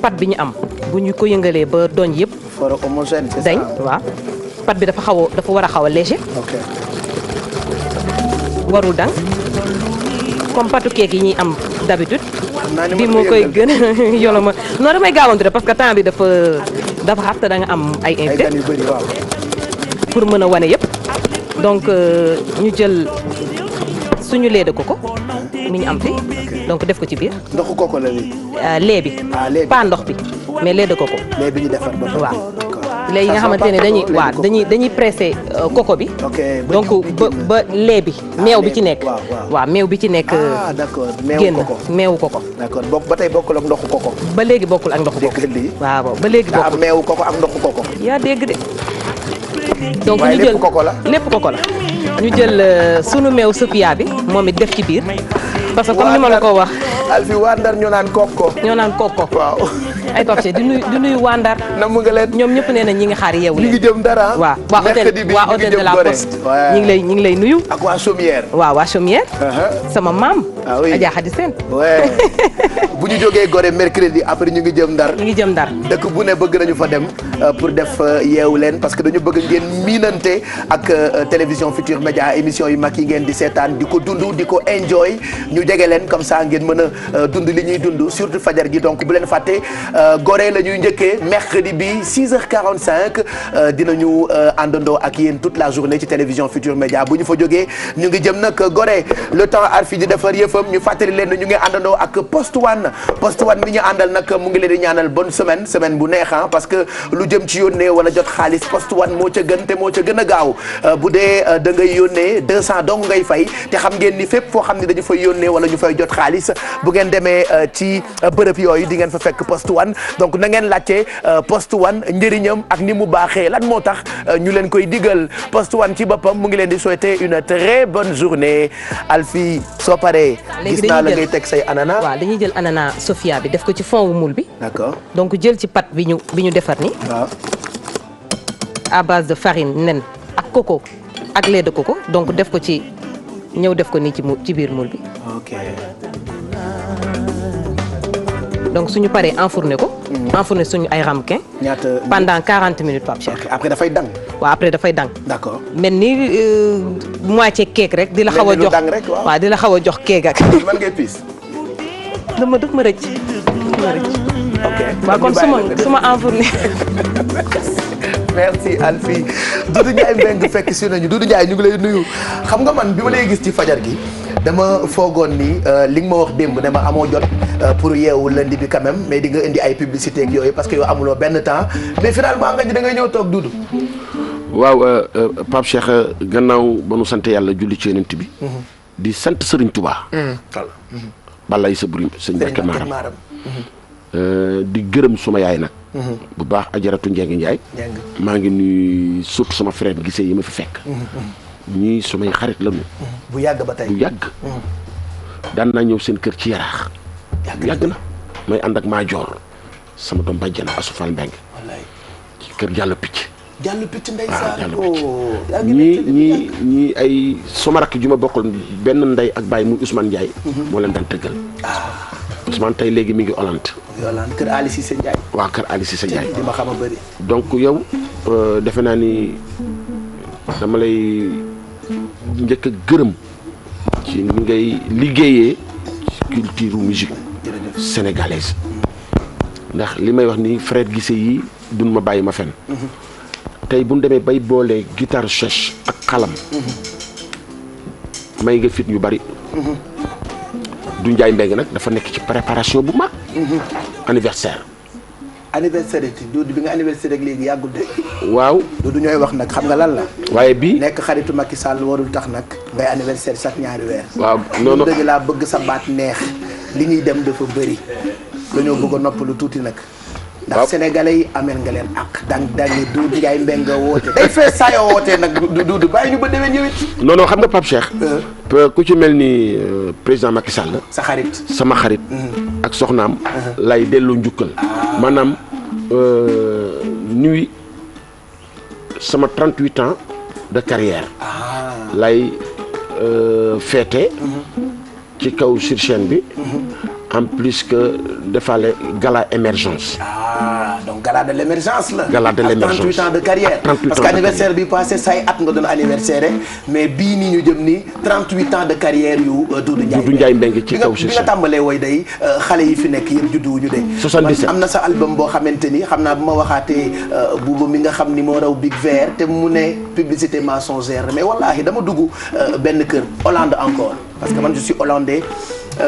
pâte bi ñu am bu ñu ko yëngalee ba doñ yëpp dañ waaw pâte bi dafa war a xaw a léger warul dang comme pâte cake yi ñuy am d'habitude bi moo koy gën yolo ma non damay gaawantu rek parce que temps bi dafa xat da nga am ay invité pour mën a wane yëpp donc ñu jël suñu lait de coco mi ñu am fi donc def ko ci biir ndoxu coco la lii lait bi pas ndox bi mais lait de coco lait bi ñu defar ba waaw lait yi nga xamante ne dañuy pressé coco bi donc ba lait bi meew bi ci nekk waaw meew bi ci nekk génn meewu coco d'accord ba tey bokkul ak ndoxu coco ba léegi bokkul ak ndoxu coco waaw ba léegi bokkul am meewu coco ak ndoxu coco yaa dégg de donc ñu jël lépp coco la ñu jël sunu meew Sofia bi moom it def ci biir parce que comme ni ma la ko wax Alfi waa Ndar ñoo naan koko waaw ay Pape Cheikh di nuyu waa Ndar nam nga leen ñoom ñëpp nee na ñi ngi xaar yeewu ñu ngi jëm dara waaw waa hôtel de la Poste ñi ngi lay nuyu ak waa Chaumière waaw waa Chaumière sama maam Adja Khady Sène bu ñu jógee Gorée mercredi après ñu ngi jëm Ndar dëkk bu ne bëgg nañu fa dem pour def yeewu leen parce que dañu bëgg ngeen miinante ak télévision Futur Média émission yu mag yi ngeen di seetaan di ko dund di ko enjoy ñu jege leen comme ça ngeen mën a dund li ñuy dund surtout fajar gi donc bu leen fàtte Gorée la ñuy njëkkee mercredi bi 6h45 dinañu àndandoo ak yéen toute la journée ci télévision Futur Média bu ñu fa jógee ñu ngi jëm nag Gorée le temps Arfi di defar yëfam ñu fàttali leen ñu ngi àndandoo ak Post One mi ñu àndal nag mu ngi leen di ñaanal bonne semaine bu neex parce que lu jëm ci yónnee wala jot xaalis Post One moo ca gën te moo ca gën a gaaw bu dee da ngay yónnee 200 dong ngay fay te xam ngeen ni fépp foo xam ne dañu fay yónnee wala ñu fay jot xaalis bu ngeen demee ci bërëb yooyu di ngeen fa fekk Post One donc na ngeen laajte Post One njëriñam ak ni mu baaxee lan moo tax ñu leen koy digal Post One ci boppam mu ngi leen di souhaiter une très bonne journée Alfi soo paree gis naa la ngay teg say ananas waaw dañuy jël ananas Sofia bi def ko ci fond wu moule bi d'accord donc jël ci pâte bi ñu defar ni waaw à base de farine nen ak coco ak lait de coco donc def ko ci ñëw def ko nii ci biir moule bi ok donc suñu paree enfourner ko enfourner suñu ay ramequin pendant 40 minutes Pape Cheikh après dafay dang waaw après dafay dang d'accord mel ni moitié cake rek di la xaw a jox waaw di la xaw a jox cake ak man ngay piis daf ma rëcc ok waaw kon su ma enfourner merci Alfi Doudou Ndiaye Mbengue fekk si nañu Doudou Ndiaye ñu ngi lay nuyu xam nga man bi ma lay gis ci fajar gi dama foogoon ni li nga ma wax démb ne ma amoo jot pour yeewu lundi bi quand même mais di nga indi ay publicité ak yooyu parce que yow amuloo benn temps mais finalement nga da ngay ñëw toog Doudou. waaw Pape Cheikh gannaaw ba nu sant yàlla julli ci yonent bi. di sant Serigne Touba. balay sa buri sëñ Mbacke Maram di gërëm suma yaay nag. bu baax ajaratu Ndiéngue Ndiaye. maa ngi nuyu surtout sama frère gisee yi ma fi fekk. ñii sumay xarit lañu. bu yàgg ba tey bu yàgg. daan naa ñëw seen kër ci yaraax. yàgg na may ànd ak maa joor sama doom bàjjana Assou Fall Mbengue. ci kër Diallo Picc. Diallo Picc ndeysaan ñii ay sama rakk ju ma bokkal benn ndey ak baay muy Ousmane Ndiaye. moo leen daan tëggal. Ousmane tey léegi mi ngi Hollande. kër Ali Cissé Ndiaye. waaw kër Ali Cissé Ndiaye. di ma xam a bëri. donc yow defe naa ni dama lay njëkk a gërëm ci ni ngay liggéeyee ci culture musique sénégalaise ndax li may wax ni frère Guissé yi duñ ma bàyyi ma fen tey bu ñu demee bay boole guitare sèche ak xalam may nga fit yu bari du Ndiaye Mbengue nag dafa nekk ci préparation bu mag anniversaire ci Doudou bi nga anniversaire rek léegi yàggul de. waaw Doudou ñooy wax nag xam nga lan la. waaye bii nekk xaritu Macky Sall warul tax nag ngay anniversaire chaque ñaari weer. waaw non dëgg laa bëgg sa baat neex li ñuy dem dafa bëri dañoo bëgg a noppalu tuuti nag. ndax sénégalais yi amel nga leen ak dangi Doudou Ndiaye Mbengue woote day fees saa yoo wootee nag Doudou bàyyi ñu ba déwén ñëwit. non xam nga Pape Cheikh. ku ci mel ni président Macky Sall. sa xarit sama xarit. ak soxnaam. lay delloo njukkal. maanaam nuy sama 38 ans de carrière. lay fêté. ci kaw sur chaîne bi. en plus que defaale gala émergence. donc gala de l'émergence la. gala de l'émergence 38 ans de carrière. parce que anniversaire bi passé say at nga doon anniversaire mais bii nii ñu jëm ni 38 ans de carrière yu Doudou Ndiaye Mbengue ci kaw bi nga tàmbalee woy day xale yi fi nekk yëpp juddu wuñu de. 77 am na sa album boo xamante ni xam naa bu ma waxaatee buuba mi nga xam ni moo raw Big Vert te mu ne publicité mensongère mais wallaahi dama dugg benn kër Hollande encore parce que man je suis hollandais.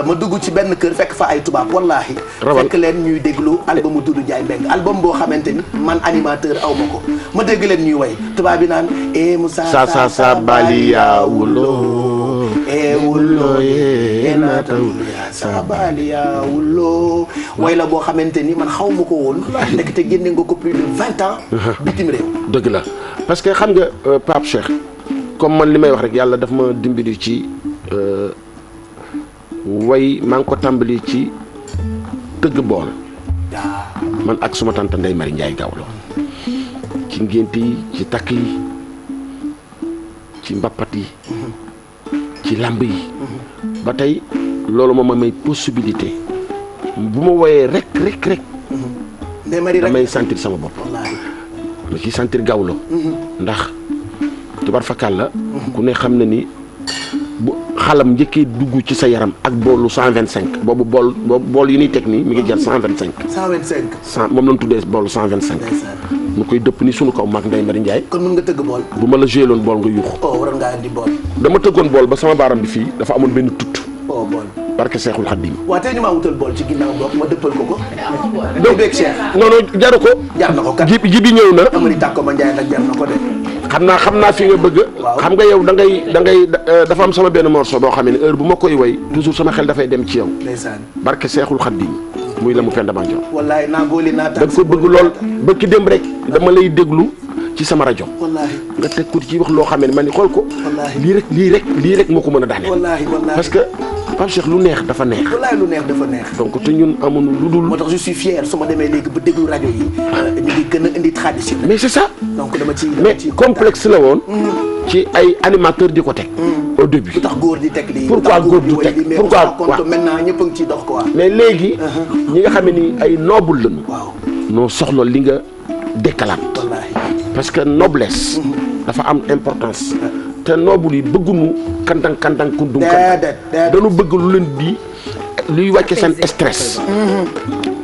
ma dugg ci benn kër fekk fa ay tubaab wallaahi fekk leen ñuy déglu albumu Doudou Ndiaye Mbengue album boo xamante ni man animateur aw ma ko ma dégg leen ñuy way tubaab bi naan e Moussa sa bali ya wulo e wulo e nata wulo sa bali ya wulo way la boo xamante ni man xaw ma ko woon nekk te génne nga ko plus de 20 ans bitim réew. dëgg la parce que xam nga Pape Cheikh comme man li may wax rek yàlla daf ma dimbali ci way maa ngi ko tàmbali ci tëgg bool man ak suma tante Ndeye Marie Ndiaye Gawlo ci ngént yi ci takk yi ci mbappat yi ci làmb yi ba tey loolu moom ma may possibilité bu ma woyee rek damay sentir sama bopp ma ci sentir Gawlo ndax tubar fakal la ku ne xam na ni bu xalam njëkkee dugg ci sa yaram ak boolu 125 boobu bool yi ñuy teg nii mi ngi jar 125. 125. moom la ñu tuddee boolu 125. mu koy dëpp ni sunu kaw mag Ndeye Marie Ndiaye. kon mën nga tëgg bool. bu ma la géloon bool nga yuux. waroon ngaa indi bool. dama tëggoon bool ba sama baaram bi fii dafa amoon benn tut. bool. barke Seexul Xaddim. waaw tey ñu maa wutal bool ci ginnaaw boog ma dëppal ko ko. doo beeg Cheikh. non jaru ko. jar na ko kat ji bi ñëw na. Amady Tàkko ba Ndiaye nag jar na ko de. xam naa fi nga bëgg. xam nga yow da ngay dafa am sama benn morceau boo xam ne heure bu ma koy woy toujours sama xel dafay dem ci yow. ndeysaan barke Seexul Xaddim muy la mu Penda Mandione. wallaay naa góoli naa da nga ko bëgg lool ba ki dem rek dama lay déglu ci sama rajo. wallaahi nga teg ko ci wax loo xam ne man ni xool ko. wallaahi lii rek moo ko mën a daaneel. wallaahi parce que Pape Cheikh lu neex dafa neex. wallaahi lu neex dafa neex. donc te ñun amuñu lu dul. moo tax je suis fier su ma demee léegi ba déglu rajo yi. ñu ngi gën a indi tradition. mais c'est ça. donc dama ci mais complexe la woon. ci ay animateurs di ko teg. au début. lu tax góor di teg lii. pourquoi góor du teg pourquoi waaw maintenant ñëpp a ngi ciy dox quoi. mais léegi. ñi nga xam ne ni ay noble lañu. waaw noo soxla li nga décalate. wallaahi parce que noblesse. dafa am importance. te noble yi bëgguñu kantang kundum dañu bëgg lu leen di luy wàcce seen stress.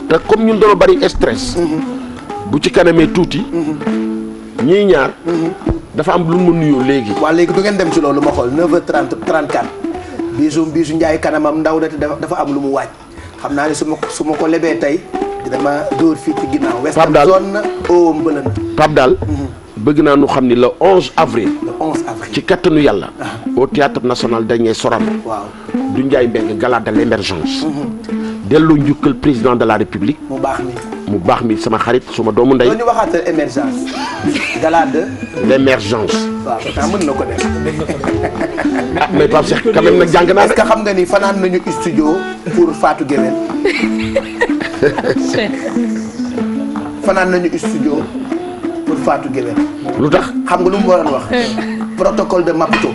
te comme ñun dañoo bari stress. bu ci kanamee tuuti. ñii ñaar. dafa am lu mu nuyoo léegi. waaw léegi du ngeen dem ci loolu ma xool 9h30 34 Bijou Ndiaye kanamam ndaw na te dafa am lu mu waaj xam naa ne su ma ko lebee tey dama dóor fii ci ginnaaw. Pape daal zone na oo mbëla na. Pape daal. bëgg naa nu xam ni le 11 avril. le 11 avril ci kattanu yàlla. au théâtre national Daniel Sorano. waaw du Ndiaye Mbengue gala de l'émergence. dellu njukkal président de la république. mu baax mi sama xarit suma doomu ndey. ñu waxaatal émergence. gala de. l'émergence. waaw pourtant mën na ko def. ah mais Pape Cheikh quand même nag jàng naa. est-ce que xam nga ni fanaan nañu studio pour Fatou Guewel. fanaan nañu studio pour Fatou Guewel. lu tax xam nga lu mu waroon wax. protocole de Maputo.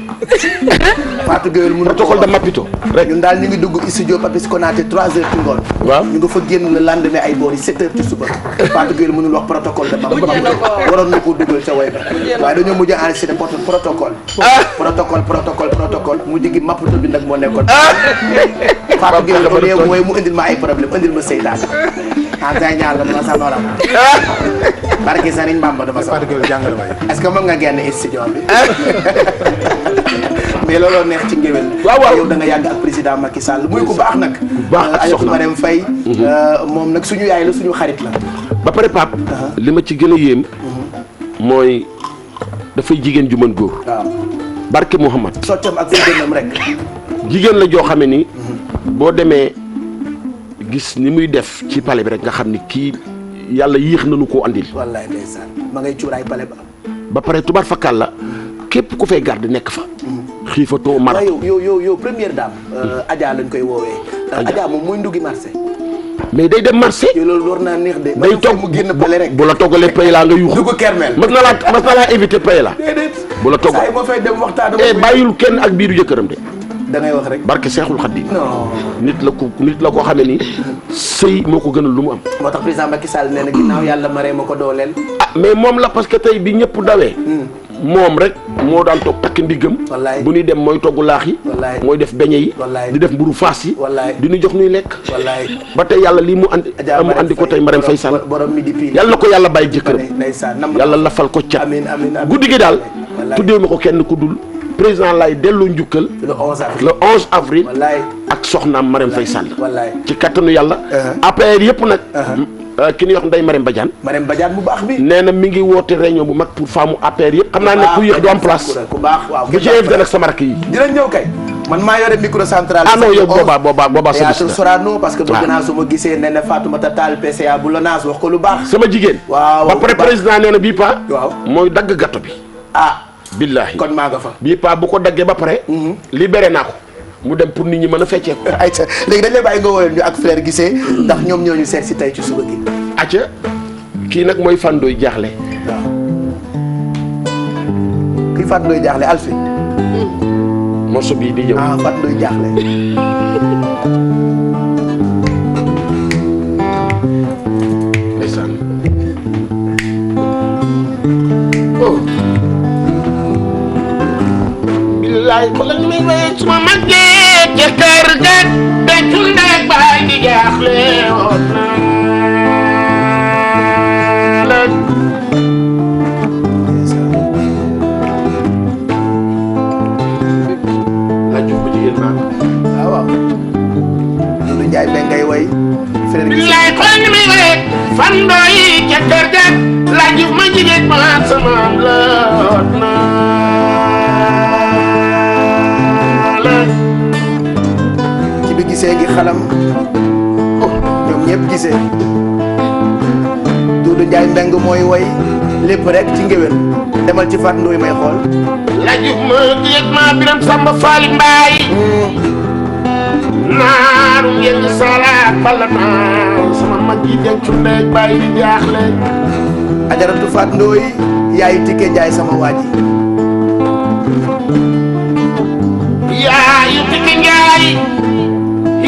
Fatou Guewel mu protocole de Maputo rek ñun daal ñu ngi dugg studio Papis Konaté 3 heures ci ngoon. waaw ñu nga fa génn le lendemain ay boori 7 heures ci suba. Fatou Guewel mënul wax protocole de Maputo. waroon na ko dugal ca way ba. waaye dañoo mujj a enregistré protocole. protocole mujj gi Maputo bi nag moo nekkoon. Fatou Guewel dafa réew mooy mu indil ma ay problème indil ma seytaan. ah say ñaar la dama sama ram. barke Serigne Bamba dama sama. est-ce que mën nga génn studio bi. mais looloo neex ci ngéwél. waaw yow da nga yàgg ak président Macky Sall muy ku baax nag. baax ak soxna Marème Faye. moom nag suñu yaay la suñu xarit la. ba pare Pape. li ma ci gën a yéem. mooy dafay jigéen ju mën góor. waaw barke Mouhamad. sottam ak fay dënnam rek. jigéen la joo xamee ni. boo demee gis ni muy def ci palais bi rek nga xam ni kii yàlla yéex nañu koo andil. wallaay ndeysaan ma ngay cuuraay palais ba. ba pare tubaar fakal la képp ku fay garde nekk fa. xiifatoo mar. yow première dame. Adja lañ koy woowee. Adja moom muy nduggi marché. mais day dem marché. loolu war naa neex de. day toog mu génn pale rek. bu la toggalee pay laa nga yuuxu. dugg Kermel. mas na laa invité pay la. bu la togg saa yi ma fay dem waxtaan. bàyyil kenn ak biiru jëkkëram de. da ngay wax rek. barke Seexul Xadiim. non. nit la koo xamee ni sëy moo ko gënal lu mu am. moo tax président Macky Sall nee na ginnaaw yàlla maree ma ko dooleel. ah mais moom la parce que tey bi ñëpp dawee. moom rek moo daan toog takk ndiggam. wallaay bu ñuy dem mooy togg laax yi. wallaay mooy def beñe yi. wallaay di def mburu faas yi. wallaay di ñu jox ñuy lekk. wallaay ba tey yàlla lii mu andi ko tey Marème Faye Sall. borom mi di pii. yàlla na ko yàlla bàyyi jëkkëram. yàlla lafal ko cat. amiin guddi gi daal. tuddee ma ko kenn ku dul président lay delloo njukkal. le 11 avril. ak soxnaam Marème Faye Sall. ci kattanu yàlla. APR yëpp nag. ki ñuy wax Ndeye Marème Badiane bu baax bi. nee na mi ngi woote réunion bu mag pour femme APR yëpp. xam naa ne ku yéex du am place. ku baax waaw bu ci invité nag sama rakk yi. dinañ ñëw kay. man maa yore micro central. ah non yow boobaa théâtre Sorano parce que bëgg naa su ma gisee nee na Fatoumata Tall PCA bu LONASE wax ko lu baax. sama jigéen. waaw ba pare président nee na bii pa. waaw mooy dagg gâteau bi. billahi kon maa nga fa. bii pa bu ko daggee ba pare. libéré naa ko. mu dem pour nit ñi mën a feccee ko. ayca léegi dañ lay bàyyi nga woowal ñu ak frère Guissé ndax ñoom ñoo ñu seet si tey ci suba gi. acca kii nag mooy Fandoy Jaaxle. waaw kii Fandoy Jaaxle Alfi. morceau bii di ñëw. Fandoy Jaaxle. ndeysaan. billaay xoolal ni may wéy suma màggee ca kër ga dencul ndey baay di jaaxle woon naa la. laajut bu jigéen maa. waaw. Doudou Ndiaye Mbengue ngay woy. frère Guissé billaay xoolal ni may wéy Fandoy ca kër ga laajut ma jigéen maa sama am la woon naa. ci bi Guissé ngi xalam ñoom ñëpp Guissé Doudou Ndiaye Mbengue mooy woy lépp rek ci ngéwél demal ci Fat Ndoy may xool lajuf ma yëg ma Biram Samba Faali Mbaay naarum yëngu salaat bala naa sama mag yi dencu ndey bàyyi di jaaxle. ajaratu Fat Ndoy yaayu Tike Njaay sama waaji yaayu Tike Njaay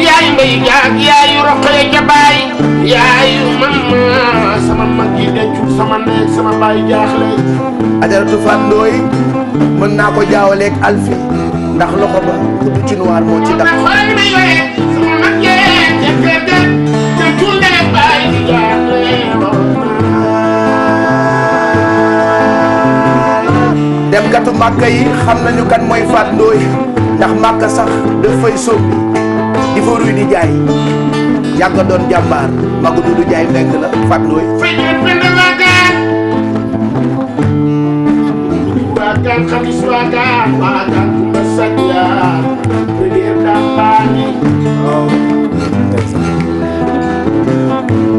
yaayu Mbay Jaag yaayu Roqaya Jabaay yaayu mama sama mag yi dencu sama ndey sama baay jaaxle. ajaratu Fat Ndoy mën naa ko jaawaleeg Alfi ndax loxo ba kudd ci noir moo ci daf dem katu Màkka yi xam nañu kan mooy Fat Ndoy ndax Màkka sax dafay sóobi di fa ruy di jaay yàgg doon jàmbaar magu du jaay fekk la Fat Ndoye waagaan xamis waagaan waagaan ku ma sajjaa bëggeer dàmbaani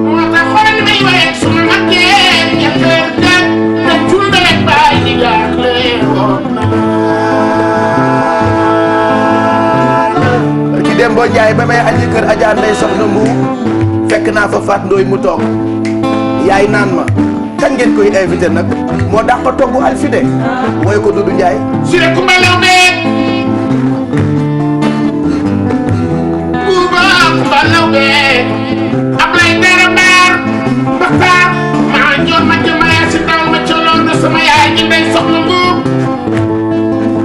moo tax xool may waye suma maggee ñetteer gan na julde rek baay di jaaxle woon ki Dembo Njaay ba may aji kër Adja Ndey Soxna Mbu fekk naa fa Fat Ndoye mu toog yaay naan ma kañ ngeen koy invité nag moo dàq ko togg Alfide mooy ko Dudu Njaay si rek Kumba Lawbe Kumba Lawbe Ablay Dara Mbaar Bakar maa ñoon ma jëmaya si daw ma coloon na sama yaay ñi Ndey Soxna Mbu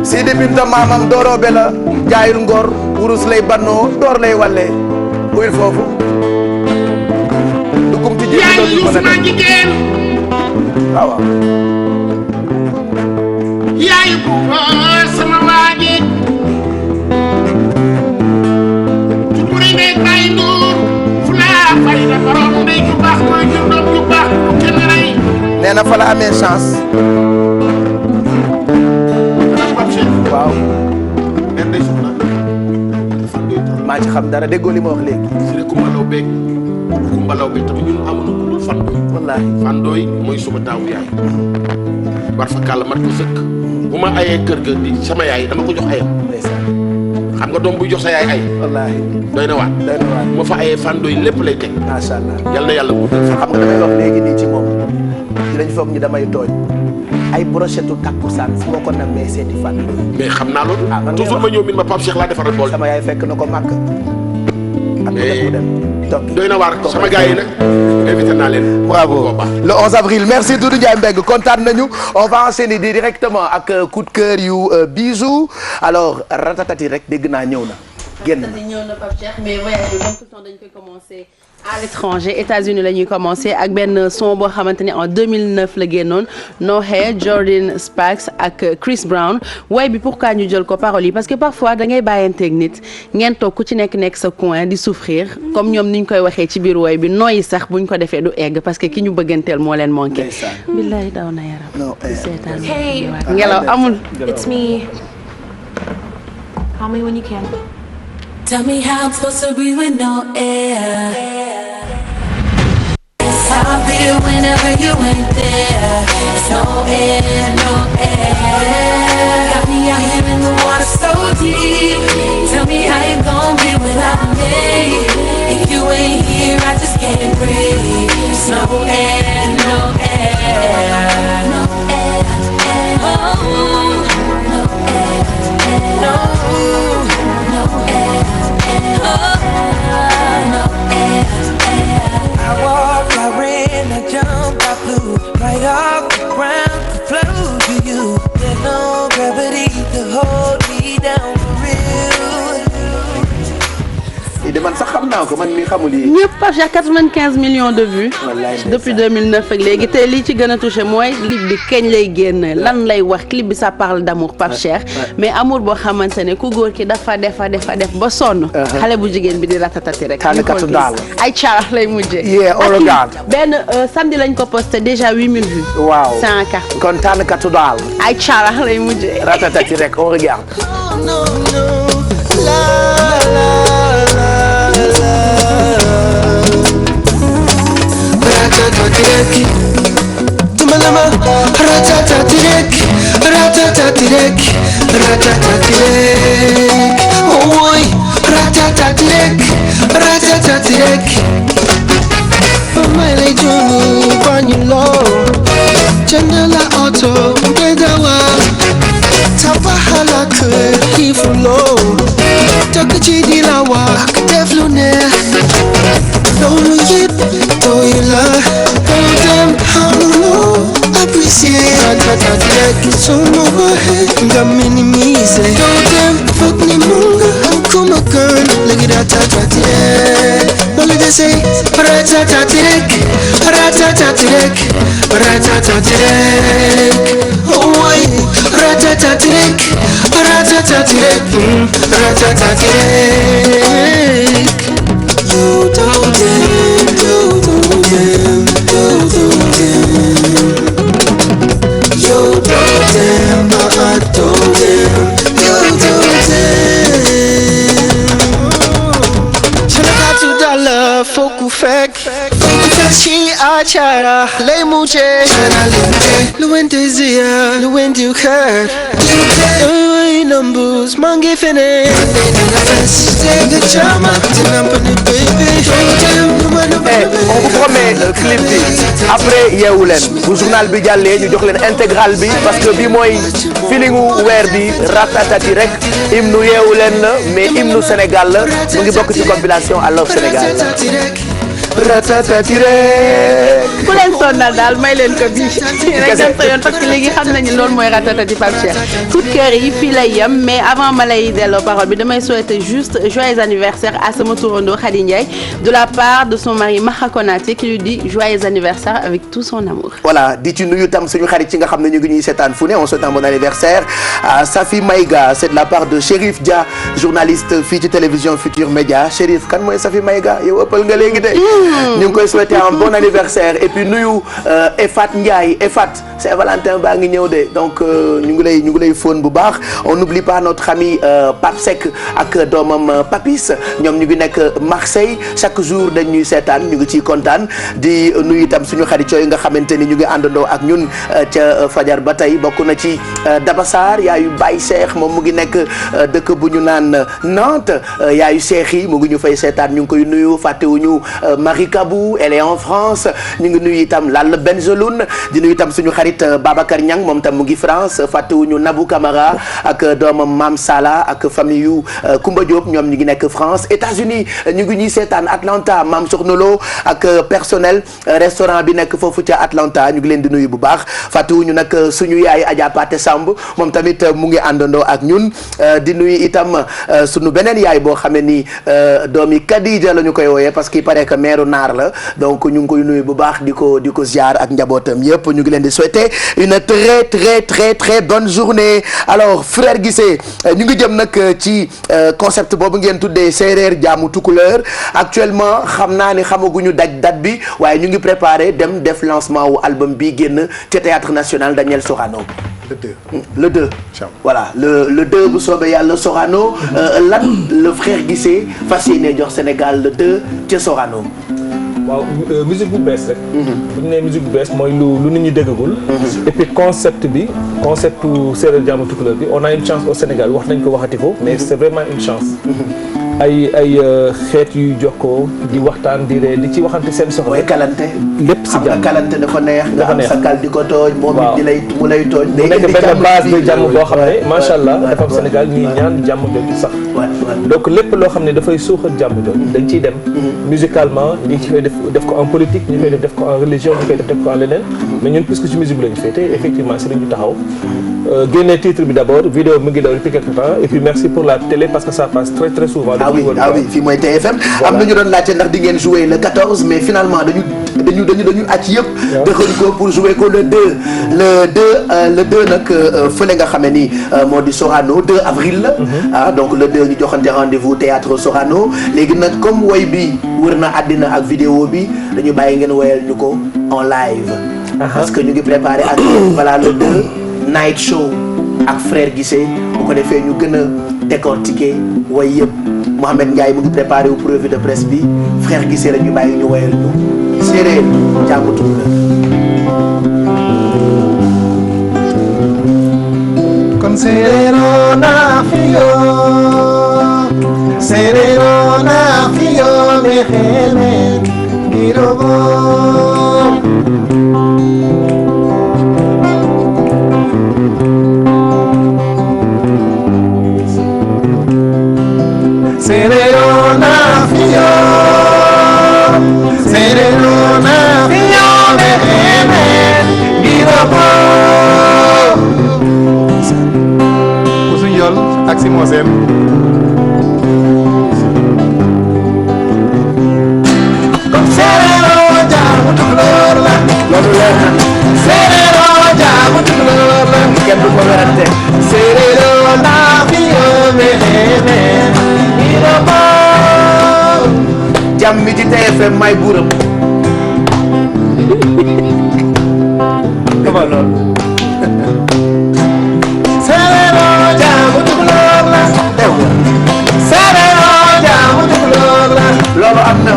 Sidi Binta maamam dooroobe la jaayul ngor wurus lay bannoo door lay walle uyul foofu dugum ci yaay Yuusuma jigéen waaw yaayu Buuba sama waaji tukuri ndey tay nduur fu laa fay na borom ndey ju baax mooy jur doom ju baax bu kenn rey nee na fa la amee chance waaw maa ci xam dara déggoo li ma wax léegi si rek Kumba Lawbe tamit ñun amuñu ku dul Fat Ndoye wallaahi Fat Ndoye mooy suma taawu yaay war fa kàlla mat ko sëkk bu ma ayee kër ga di sama yaay dama ko jox ayam xam nga doom buy jox sa yaay ay wallaahi doy na waat ma fa ayee Fat Ndoye lépp lay teg macha allah yal na yàlla guddal xam nga damay wax léegi nii ci moom dinañ foog ñi damay tooñ ay brochette takkusaan fu ma ko namee seeti Fat Ndoye mais xam naa loolu toujours ma ñëw min ma Pape Cheikh laa defaral bool sama yaay fekk na ko màkk ak mu dem doy na waar sama gars yi nag invité naa leen. bravo le 11 avril merci Doudou Ndiaye Mbengue kontaan nañu on va enchaîner directement ak coup de cœur yu Bijou alors ratatati rek dégg naa ñëw na génn na. ñëw na Pape Cheikh mais voyage bi moom tout le temps dañ koy commencer à l'étranger États-Unis la ñuy commencer ak benn son boo xamante ne en 2009 la génnoon No Hair Jordan Sparks ak Chris Brown way bi pourquoi ñu jël ko paroles yi parce que parfois da ngay bàyyanteeg nit ngeen toog ku ci nekk sa coin di souffrir comme ñoom ni ñu koy waxee ci biir way bi nooyi sax buñ ko defee du egg parce que ki ñu bëgganteel moo leen manqué. billahi daw na yaram. seetaan Hey, ngelaw amul. It's me. Call me when you can. Tell me how I'm supposed to breathe with no air. It's how I feel whenever you ain't there. It's no air, no air. Got me out here in the water so deep. Tell me how you gon' be without me. If you ain't here, I just can't breathe. It's no air, no air. No air, air. Oh, no air, air. No, no air. I walk, I ran, I jumped, I flew right off the ground to flow to you. There's no gravity to hold me down for real. de man sax xam naa ko man mi xamul yi. ñëpp Pape Cheikh 95 millions de vues. depuis 2009 ak léegi te li ci gën a touché mooy clip bi kañ lay génn lan lay wax clip bi ça parle d'amour Pape Cheikh. mais amour boo xamante ne ku góor ki dafa def ba sonn. xale bu jigéen bi di ratatati rek. tànnakatu daal ay caarax lay mujjee. yeah au regard. benn samedi lañ ko posté déjà 8000 vues. waaw c'est un carton. kon tànnakatu daal. ay caarax lay mujjee. ratatati rek on regarde. Ratatatirek, tumalama. Ratatatirek, ratatatirek, ratatatirek. Oh boy, ratatatirek, ratatatirek. Pamela Juni, Banyulo, Janela Auto, Bedawa, Tapahala Hifulo, Takachi Dilawa, Kateflune. Don't forget, though you love, tell them how to know, appreciate. Ratatatirek, so no way, Gamini Mise. Tell them, fuck ni munga, I'm kuma girl, look at ratatatirek. What did they say? Ratatatirek, ratatatirek, ratatatirek. Oh, why? Ratatatirek, ratatatirek. ratatatirek, ratatatirek. You told him, you told him, you told him. You told him, I told him, you told him. $100 foku fek ci acara lay muje luwente zia luwente kër ay numbers mangi fene nga chama tinampani baby on vous promet clip bi après yeewu leen bu journal bi jàllee ñu jox leen intégral bi parce que bi mooy feelingu weer bi ratatati rek hymne yeewu leen la mais hymne Sénégal la mu ngi bokk ci compilation I Love Sénégal ku leen sonnal daal may leen ko bii rek dem sa yoon parce que léegi xam nañu loolu mooy ratatati Pape Cheikh coup de cœur yi fii lay yem mais avant ma lay delloo parole bi damay souhaiter juste joyeux anniversaire à sama turando Khady Ndiaye de la part de son mari Maha Konaté qui lui dit joyeux anniversaire avec tout son amour. Voilà di ci nuyu tam suñu xarit ci nga xam ne ñu ngi ñuy seetaan fu ne on souhaite un bon anniversaire à Safi Maïga c'est de la part de Chérif Dia journaliste fii ci télévision Futur Média Chérif kan mooy Safi Maïga yow ëppal nga léegi de. ñu ngi koy souhaiter un bon anniversaire et puis nuyu Efat Ndiaye Efat Saint-Valentin baa ngi ñëw de donc ñu ngi lay fóon bu baax on n'oublie pas notre ami Pape Seck ak doomam Papis ñoom ñu ngi nekk Marseille chaque jour dañ ñuy seetaan ñu ngi ciy kontaan di nuyu itam suñu xarit yooyu nga xamante ni ñu ngi àndandoo ak ñun ca fajar ba tey bokk na ci Dabassar yaayu Baye Cheikh moom mu ngi nekk dëkk bu ñu naan Nantes yaayu Cheikh yi mu ngi ñu fay seetaan ñu ngi koy nuyu fàttewuñu Marie Kabou elle est en France ñu ngi nuyu itam Lalla Benzeloun di nuyu itam suñu xarit Babacar Niang moom tam mu ngi France fàttewuñu Nabou Camara ak doomam Mam Sala ak famille yu Koumba Diop ñoom ñu ngi nekk France États-Unis ñu ngi ñuy seetaan Atlanta Mam Soxnolo ak personnel restaurant bi nekk foofu ca Atlanta ñu ngi leen di nuyu bu baax fàttewuñu nag suñu yaay Adja Paté Samb moom tamit mu ngi àndandoo ak ñun di nuyu itam suñu beneen yaay boo xamee ni doomi Kadija la ñu koy wooyee parce que il paraît que meeru naar la donc ñu ngi koy nuyu bu baax di ko ziar ak njabootam yëpp ñu ngi leen di souhaiter une très bonne journée alors frère Guissé ñu ngi jëm nag ci concept boobu ngeen tuddee séeréer jaamu tukuleur actuellement xam naa ni xamaguñu date bi waaye ñu ngi préparer dem def lancement wu album bi génn ca Théâtre National Daniel Sorano le 2 voilà le 2 bu soobee yàlla Sorano lan le frère Guissé fas yéene jox Sénégal le 2 ca Sorano. waaw musique bu bees rek. bu ñu nee musique bu bees mooy lu nit ñi déggagul. et puis conceptu séeréer jaamu tukulóor bi on a une chance au Sénégal wax nañ ko waxati ko mais c'est vraiment une chance. ay xeet yu jokkoo di waxtaan di ree di ci waxante seen soxla. mooy kalante. lépp si jàmm kalante dafa neex. nga am sa kal di ko tooñ. moom it di lay mu lay tooñ. day indi benn base de jàmm boo xam ne macha allah dafa am Sénégal ñuy ñaan jàmm jooju sax. donc lépp loo xam ne dafay suuxat jàmm jooju dañ ciy dem. musicalement ñi ci koy def ko en politique ñi koy def ko en religion ñi koy def ko en leneen. mais ñun puisque ci musique bi la ñu féetee effectivement si la ñu taxaw. génne titre bi d'abord vidéo mu ngi daw depuis quelque temps et puis merci pour la télé parce que ça passe très souvent. ah oui fii mooy TFM. am na ñu doon laajte ndax di ngeen jouer le 14 mais finalement dañu àcc yëpp. dëxëñ ko pour jouer ko le 2. le 2 nag fële nga xamee ni moo di Sorano 2 avril la. donc le 2 ñu joxante rendez-vous théâtre Sorano léegi nag comme woy bi wër na àddina ak vidéo bi dañu bàyyi ngeen woyal ñu ko en live. parce que ñu ngi préparé ak voilà le 2 night show ak frère Guissé bu ko defee ñu gën a décortiquer woy yëpp. Mohamed Ndiaye mu ngi préparé wu revue de presse bi frère Guissé la ñu bàyyi ñu woyal ñu séeréer jaamu tukulóor. kon séeréero na fiyo me xeme girobo Sereno na fiyo me eme girobo Usu Ndiol ak Simon Sène kon Sereno jaamu tukulóor la loolu leer na Sereno jaamu tukulóor la kenn du ko werante Sereno na fiyo jàmm mi ci TFM may buuram dama lool serero jaamu tukulóor la serero jaamu tukulóor la loolu am na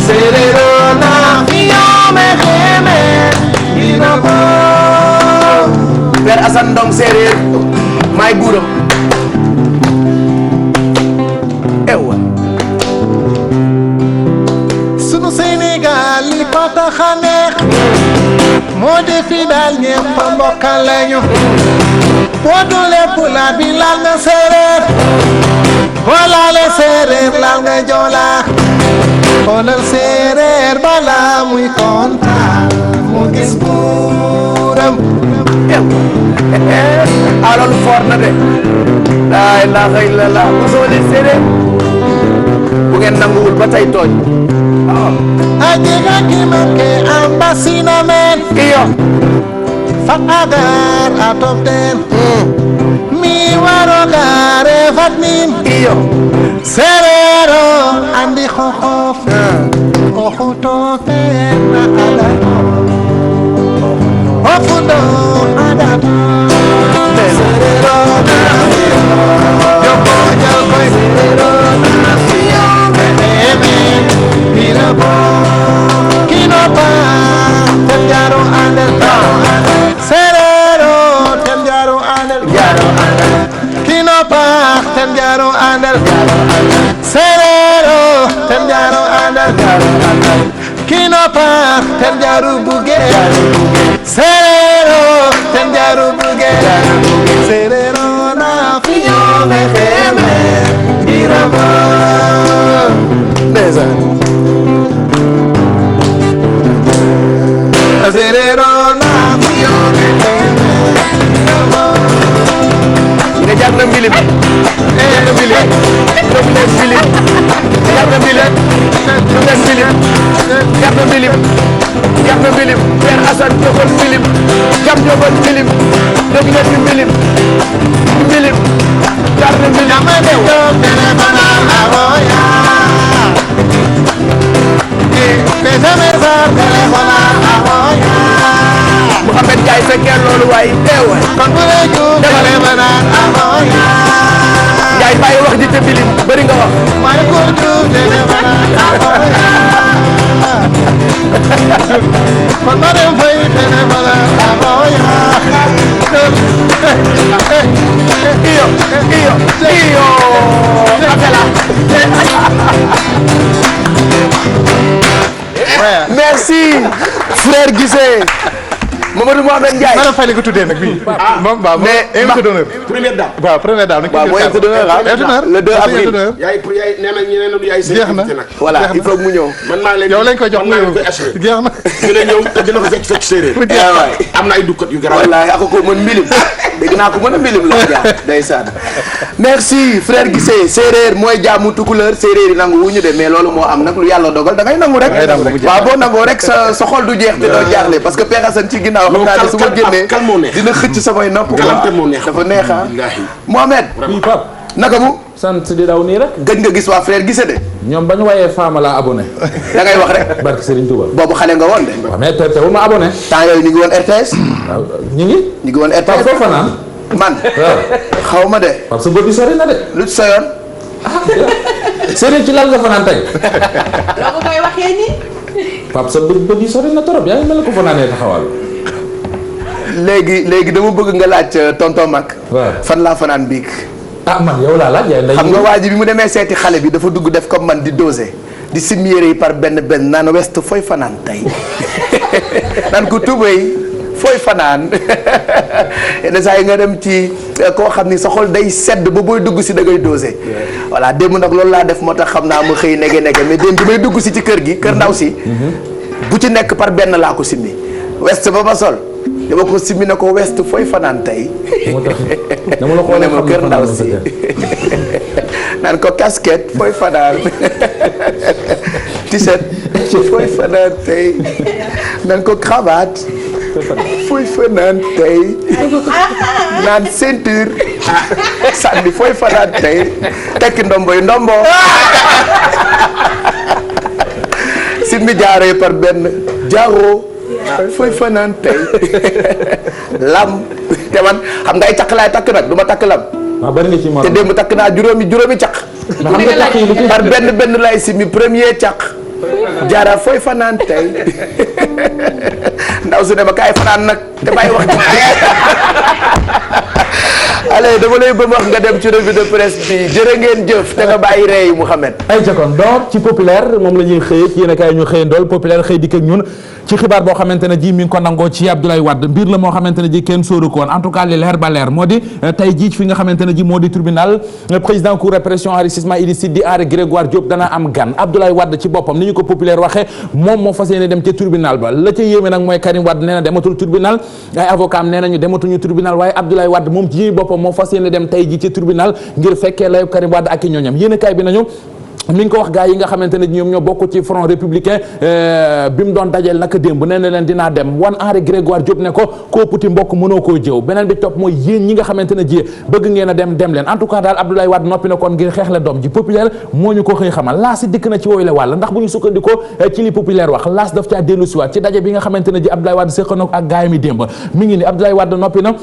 serero na fiyoome xeeme ina ko Père Assane Ndong séeréer may buuram ewa sunu Sénégal li ko tax a neex moo di fi daal ñëpp mbokk lañu boo dulee pulaar bi laal nga séeréer boo laalee séeréer laal nga joolaa xoolal séeréer balaa muy kontaan mu gis buuram loolu fort na de laa ilaaha illallaah bu soole séeréer bu ngeen nanguwul ba tey tooñ ajiga ki manke ambasina men iyo fat agar atop den mi waro gare fat nin iyo serero andi xoxof oxuto fen ada ofudo ada serero yoko yoko serero Kinopa, temjaro andel serero, temjaro andel Kinopa, temjaro andel serero, temjaro andel Kinopa, temjaro buge serero, temjaro buge serero na fiyo meheme irama Neza serero na fiyo meheme irama nga jàpp na mbilim na mbilim jàpp na mbilim jàpp na mbilim jàpp na mbilim Père Assane jógal mbilim jàpp jógal mbilim dëgg na ci mbilim jàpp na mbilim dama de jóg téléphone awoya pesa mesar téléphone awoya Mouhamed Ndiaye fekkee loolu waaye teewa kon bu lay jóg téléphone awoya Ndiaye bàyyi wax ji te mbilim bëri nga wax may ko jóg téléphone awoya kon ma dem fay téléphone awoya iyo merci frère Guissé Mamadou Mohamed Ndiaye. Mara Faye la ko tuddee nag bii. moom waaw mais invité d'honneur. première dame. waaw première dame. waaw mooy invité d'honneur le 2 avril. yaay nee na ñeneen yaay seen invité nag. voilà il faut mu ñëw. man maa leen yow lañ koy jox mu ñëw jeex na. dina ñëw te dina ko fekk séeréer. am na ay dukkat yu garaaw. wallaahi ak ko mën mbilim dégg naa ko mën a mbilim la jaar ndeysaan. merci frère Guissé séeréer mooy jaamu tukulóor séeréer yi nangu wu ñu de mais loolu moo am nag lu yàlla dogal da ngay nangu rek. waaw boo nangoo rek sa xol du jeex te doo jaaxle parce que Père Assane ci ginnaaw xam naa ne su ma génnee dina xëcc samay nopp quoi dafa neex ah Mohamed naka mu sant di daw nii rek gëj nga gis waa frère Guissé de ñoom ba ñu wayee Fama laa abonné da ngay wax rek barke Serigne Touba boobu xale nga woon de waaw mais teewul ma abonné temps yooyu ñu ngi woon RTS waaw ñu ngi woon RTS foo fanaan man xaw ma de parce que bët yi sori na de lu ci sa yoon Serigne ci lal nga fanaan tey loo koy waxee nii Pape sa bët yi sori na trop yaa ngi mel ne ko fanaanee taxawal léegi dama bëgg nga laaj tonton Mac fan laa fanaan biig ah man yow laa laaj xam nga waa ji bi mu demee seeti xale bi dafa dugg def comme man di doser di sim yére yi par benn naan west fooy fanaan tey naan ko tubéy fooy fanaan yenn saa yi nga dem ci koo xam ni sa xol day sedd ba booy dugg si da ngay doser voilà démb nag loolu laa def moo tax xam naa ma xëy nege mais démb bi may dugg si ci kër gi kër ndaw si bu ci nekk par benn laa ko simmi west ba ma sol dama ko simmi ne ko west fooy fanaan tey dama la mu ne ma kër ndaw si naan ko casquette fooy fanaan t-shirt fooy fanaan tey naan ko cravate fooy fanaan tey naan ceinture sànni fooy fanaan tey tekki ndombo simmi jaaree par benn jaaroo fooy fanaan tey lam te man xam nga ay caq laay takk nag du ma takk lam bari nga ci te démb takk naa juróomi caq par benn lay simmi premier caq jaara fooy fanaan tey ndaw su ne ma kaay fanaan nag te bàyyi wax allez dama lay bëgg wax nga dem ci revue de presse bi jërë ngeen jëf te nga bàyyi rey Mouhamed. ay jokkoon door ci populaire moom la ñuy xëyee ci yéen a kaay ñu xëyandool populaire xëy dikk ak ñun ci xibaar boo xamante ne ji mi ngi ko nangoo ci Abdoulaye Wade mbir la moo xamante ne ji kenn sóoru ko woon en tout cas li leer ba leer moo di tey jii fi nga xamante ne ji moo di tribunal président cour répression enrichissement illicite di Henri Grégoire Diop dana am gan Abdoulaye Wade ci boppam ni ñu ko populaire waxee moom moo fas yéene dem ca tribunal ba la ca yéeme nag mooy Karim Wade nee na dematul tribunal ay avocat am nee nañu dematuñu tribunal waaye Abdoulaye Wade moom ci boppam moo fas yéene dem tey ji ci tribunal ngir fekkee layu Karim Wade ak i ñooñam yéen a kaay bi nañu mi ngi ko wax gars yi nga xamante ne ñoom ñoo bokk ci front républicain bi mu doon dajeel naka démb nee na leen dinaa dem wan Henri Grégoire Diop ne ko koo puti mbokk mënoo koo jëw beneen bi topp mooy yéen ñi nga xamante ne ji bëgg ngeen a dem leen en tout cas daal Abdoulaye Wade noppi na kon ngir xeex la doom ji populaire moo ñu ko xëy xamal laas si dikk na ci wooyu la wàll ndax bu ñu sukkandikoo ci li populaire wax laas daf caa dellu siwaat ci daje bi nga xamante ne ji Abdoulaye Wade séq na ak gaay mi démb mi ngi ni Abdoulaye Wade noppi na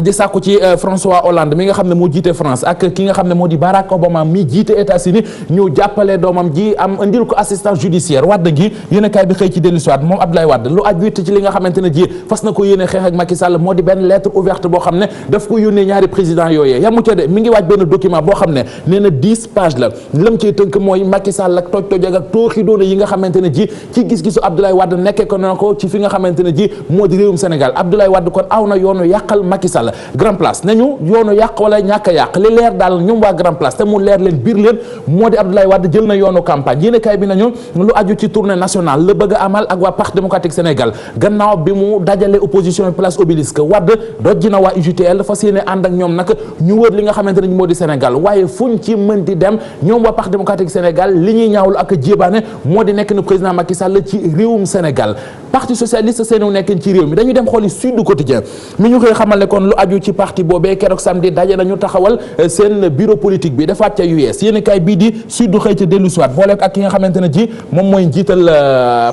di sàkku ci François Hollande mi nga xam ne moo jiite France ak ki nga xam ne moo di Barack Obama mi jiite États-Unis ñu jàppale doomam ji am indil ko assistance judiciaire Wade gi yéen a kaay bi xëy ci dellu siwaat moom Abdoulaye Wade lu aju it ci li nga xamante ne ji fas na ko yéene xeex ak Macky Sall moo di benn lettre ouverte boo xam ne daf ko yónnee ñaari président yooyee yamu ca de mi ngi waaj benn document boo xam ne nee na 10 pages la lam ciy tënk mooy Macky Sall ak toj ak tooxi doona yi nga xamante ne ji ci gis-gisu Abdoulaye Wade nekkee ko na ko ci fi nga xamante ne ji moo di réewum Sénégal Abdoulaye Wade kon aw na yoonu yàqal Macky Sall Grand Place nañu yoonu yàq wala ñàkk a yàq li leer daal ñoom waa Grand Place te mu leer leen biir leen moo di Abdoulaye Wade jël na yoonu campagne yéen kaay bi nañu lu aju ci tournée nationale la bëgg a amal ak waa Parti démocratique Sénégal gannaaw bi mu dajale opposition place Obélisque Wade dojji na waa UJTL fas yéene ànd ak ñoom nag ñu wër li nga xamante ne moo di Sénégal waaye fuñ ci mën di dem ñoom waa Parti démocratique Sénégal li ñuy ñaawlu ak jébaane moo di nekk na président Macky Sall ci réewum Sénégal Parti socialiste seenu nekk ci réew mi dañu dem xooli Sud Quotidien mi ñu koy xamal ne kon lu aju ci parti boobee keroog samedi daje nañu taxawal seen bureau politique bi defaat ca US yéen kaay bii di Sud xëy ca dellu siwaat boole ak ki nga xamante ne ji moom mooy njiital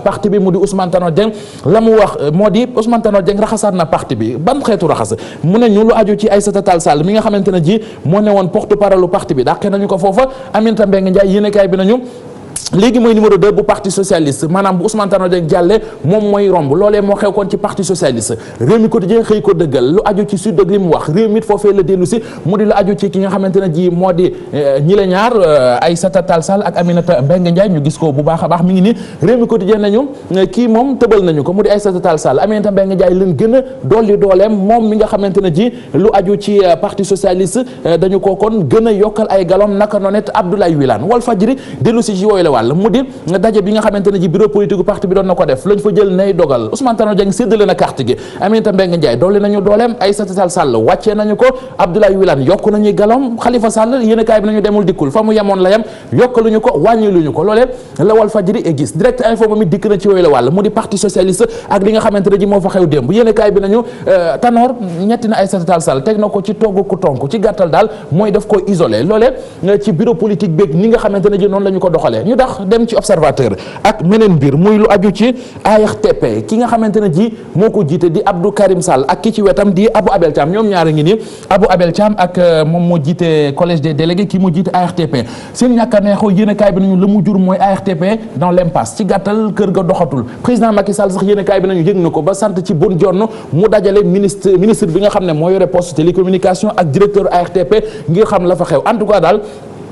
parti bi mu di Ousmane Tanor Dieng la mu wax moo di Ousmane Tanor Dieng raxasaat na parti bi ban xeetu raxas mu ne ñu lu aju ci Aïssata Tall Sall mi nga xamante ne ji moo ne woon porte parole parti bi dàqee nañu ko foofa Aminata Mbengue Ndiaye yéen kaay bi nañu léegi mooy numéro 2 bu parti socialiste maanaam bu Ousmane Tanor Dieng jàlle moom mooy romb loolee moo xew kon ci parti socialiste réew mi quotidien xëy ko dëggal lu aju ci sud ak li mu wax réew mi foofee la dellu si mu di lu aju ci ki nga xamante ne ji moo di ñi la ñaar Aïssata Tall Sall ak Aminata Mbengue Ndiaye ñu gis ko bu baax a baax mi ngi nii réew mi quotidien nañu kii moom tëbal nañu ko mu di Aïssata Tall Sall Aminata Mbengue Ndiaye leen gën a dolli dooleem moom mi nga xamante ne ji lu aju ci parti socialiste dañu ko kon gën a yokkal ay galom naka nonet Abdoulaye Wilane Walfadjri dellu si ci yooyu la wàll mu di daje bi nga xamante ne ji bureau politique parti bi doon na ko def lañ fa jël nay dogal Ousmane Tanor Dieng séddale na carte gi Aminata Mbengue Ndiaye dolli nañu dooleem Aïssata Tall Sall wàccee nañu ko Abdoulaye Wilane yokk nañuy galom Khalifa Sall yéen kaay bi nañu demul dikkul fa mu yemoon la yem yokkaluñu ko wàññiluñu ko loolee la Walfadjri et gis direct info ba mi dikk na ci yooyu la wàll mu di parti socialiste ak li nga xamante ne ji moo fa xew démb yéen kaay bi nañu Tanor ñetti na Aïssata Tall Sall teg na ko ci togg ku tonk ci gàttal daal mooy daf ko isolé loolee ci bureau politique beeg ni nga xamante ne ji noonu la ñu ko doxalee ñu dax dem ci observateur ak meneen mbir muy lu aju ci ARTP ki nga xamante ne ji moo ko jiite di Abdou Karim Sall ak ki ci wetam di Abou Abel Thiam ñoom ñaari ngi nii Abou Abel Thiam ak moom moo jiite collège des délégués ki mu jiite ARTP seen ñàkk a neexoo yéen kaay bi nañu la mu jur mooy ARTP dans l'impasse ci gàttal kër ga doxatul président Macky Sall sax yéen kaay bi nañu yëg na ko ba sant ci bon jonn mu dajale ministre bi nga xam ne moo yore poste télécommunication ak directeur ARTP ngir xam la fa xew en tout cas daal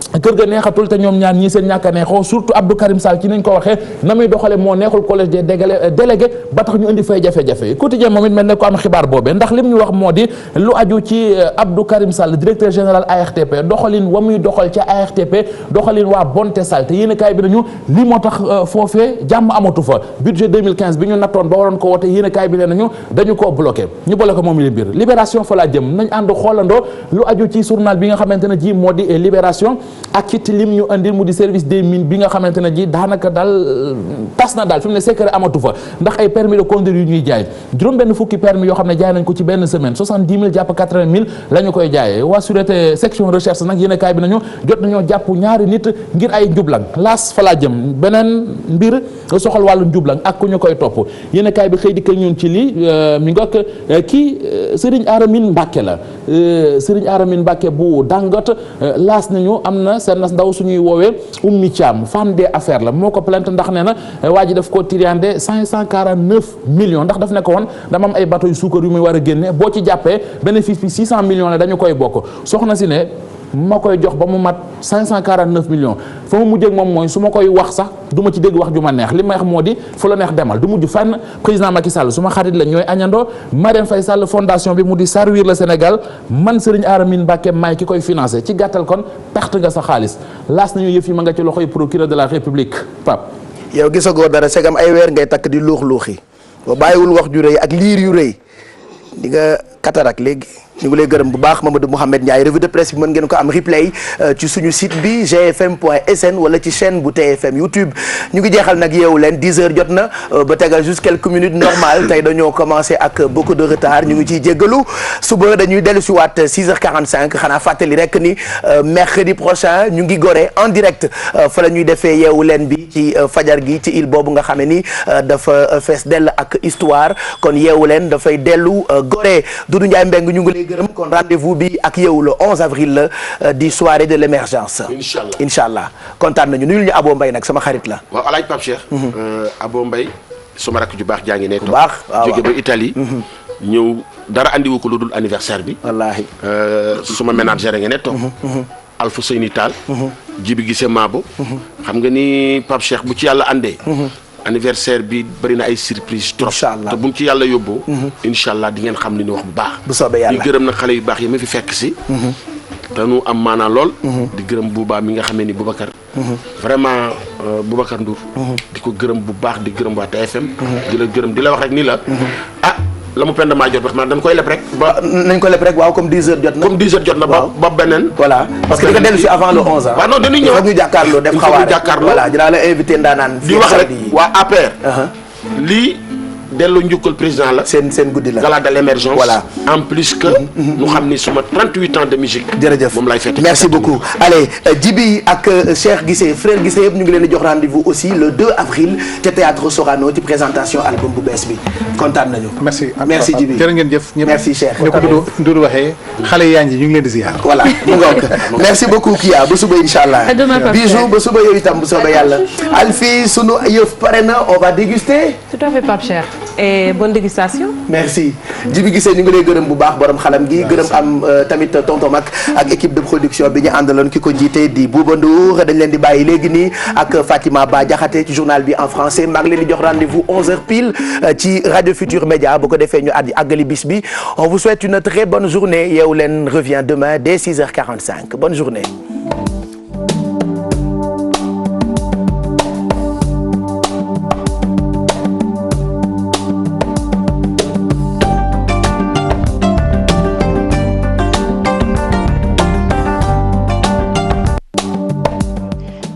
kër ga neexatul te ñoom ñaar ñii seen ñàkk a neexoo surtout Abdou Karim Sall ci nañ ko waxee na muy doxale moo neexul collège des délégués ba tax ñu indi fay jafe-jafe quotidien moom it mel ne ko am xibaar boobee ndax lim ñu wax moo di lu aju ci Abdou Karim Sall directeur général ARTP doxalin wa muy doxal ca ARTP doxalin waa bonte sal te yéen kaay bi nañu li moo tax foofee jàmm amatu fa budget 2015 bi ñu nattoon ba waroon ko wote yéen kaay bi ne nañu dañu koo bloqué ñu bloqué moom li mbir libération fa laa jëm nañ ànd xoolandoo lu aju ci journal bi nga xamante ne ji moo di libération ak it lim ñu andil mu di service des mines bi nga xamante ne ji daanaka daal tas na daal fi mu ne secret amatu fa ndax ay permis de conduire yu ñuy jaay juróom-benn fukki permis yoo xam ne jaay nañ ko ci benn semaine 70 000 jàpp 80 000 la ñu koy jaayee waa sûreté section recherche nag yéen a kaay bi nañu jot nañoo jàpp ñaari nit ngir ay njublang laas fa laa jëm beneen mbir soxal wàllu njublang ak ku ñu koy topp yéen a kaay bi xëy di ko ñun ci lii mi ngoog kii Serigne Aramine Mbacke la Serigne Aramine Mbacke bu Dangote laas nañu am na seen ndaw suñuy woowee Oumy Thiam femme des affaires la moo ko plainte ndax nee na waa ji daf ko tiriande 549 millions ndax daf ne ko woon dama am ay bateau yu suukar yu muy war a génne boo ci jàppee bénéfice bi 600 millions la dañu koy bokk soxna si ne ma koy jox ba mu mat 549 millions fa mu mujjee ak moom mooy su ma koy wax sax du ma ci dégg wax ju ma neex li may wax moo di fu la neex demal du mujj fenn président Macky Sall su ma xarit la ñooy añandoo Marième Faye Sall fondation bi mu di servir le Sénégal man Serigne Aramine Mbacke maay ki koy financé ci gàttal kon perte nga sa xaalis laas nañu yëf yi ma nga ci loxoy procureur de la République Pape. yow gisagoo dara segam ay weer ngay takk di luux-luuxi boo bàyyiwul wax ju rëy ak liir yu rëy di nga katarak léegi. ñu ngi lay gërëm bu baax Mamadou Mouhamed Ndiaye revue de presse bi mën ngeen ko am replay ci suñu site bi gfm.sn wala ci chaîne bu TFM YouTube ñu ngi jeexal nag yeewu leen 10h jot na ba tegal juste quelques minutes normal tey dañoo commencé ak beaucoup de retard ñu ngi ciy jéggalu suba dañuy dellu si waat 6h45 xanaa fàttali rek ni mercredi prochain ñu ngi Gorée en direct fa la ñuy defee yeewu leen bi ci fajar gi ci île boobu nga xam ne ni dafa fees dell ak histoire kon yeewu leen dafay dellu Gorée Doudou Ndiaye Mbengue ñu ngi lay gërëm kon rendez-vous bi ak yow le 11 avril la di soirée de l'émergence. incha allah kontaan nañu nuyul ñu Abo Mbaye nag sama xarit la. waaw alaaj Pape Cheikh. Abo Mbaye suma rakk ju baax jaa ngi ne toog. baax waaw jóge ba Italie. ñëw dara andiwu ko lu dul anniversaire bi. wallaahi. suma ménagère nga ne toog. Alpha Seyni Tall. Jibi Gise Maabo. xam nga ni Pape Cheikh bu ci yàlla andee. anniversaire bi bëri na ay surprise trop te buñ ci yàlla yóbboo incha allah di ngeen xam li ñu wax bu baax bu soobee yàlla di gërëm nag xale yu baax yi ma fi fekk si te nu am maanaa lool di gërëm bu baax mi nga xamee ni Boubacar vraiment Boubacar Ndour di ko gërëm bu baax di gërëm waa TFM di la gërëm di la wax rek ni la la mu pend maa jot wax dañ koy leb rek ba nañ ko leb rek waaw comme 10h jot na comme 10h jot na ba beneen voilà parce que di nga dellu si avant le 11 waaw non dañuy ñëw foog ñu jàkkaarloo def xawaare voilà dinaa la invité ndaanaan di wax rek waa APR lii dellu njukkal président la seen guddi la gala de l'émergence voilà en plus que ñu xam ni suma 38 ans de musique jërëjëf moom lay fête merci beaucoup allez Djibi ak Cheikh Guissé frère Guissé yëpp ñu ngi leen di jox rendez-vous aussi le 2 avril ca théâtre Sorano ci présentation album bu bees bi kontaan nañu merci Djibi jërë ngeen jëf merci Cheikh ñu ko Doudou waxee xale yaa ngi ñu ngi leen di ziar voilà mu ngoog merci beaucoup Kia ba suba inshallah bijou ba suba yow itam bu soobee yàlla Alfie sunu yëf pare na on va déguster tout à fait Pape Cheikh et bonne dégustation. merci Djibi Guissé ñu ngi lay gërëm bu baax borom xalam gi gërëm am tamit tonton Mac ak équipe de production bi ñu àndaloon ki ko jiite di Bouba Ndour dañ leen di bàyyi léegi nii ak Fatima Ba Diakhaté ci journal bi en français maa ngi leen di jox rendez-vous 11h pile ci Radio Futur Média bu ko defee ñu àggali bis bi on vous souhaite une très bonne journée Yeewu Leen revient demain dès 6h45 bonne journée.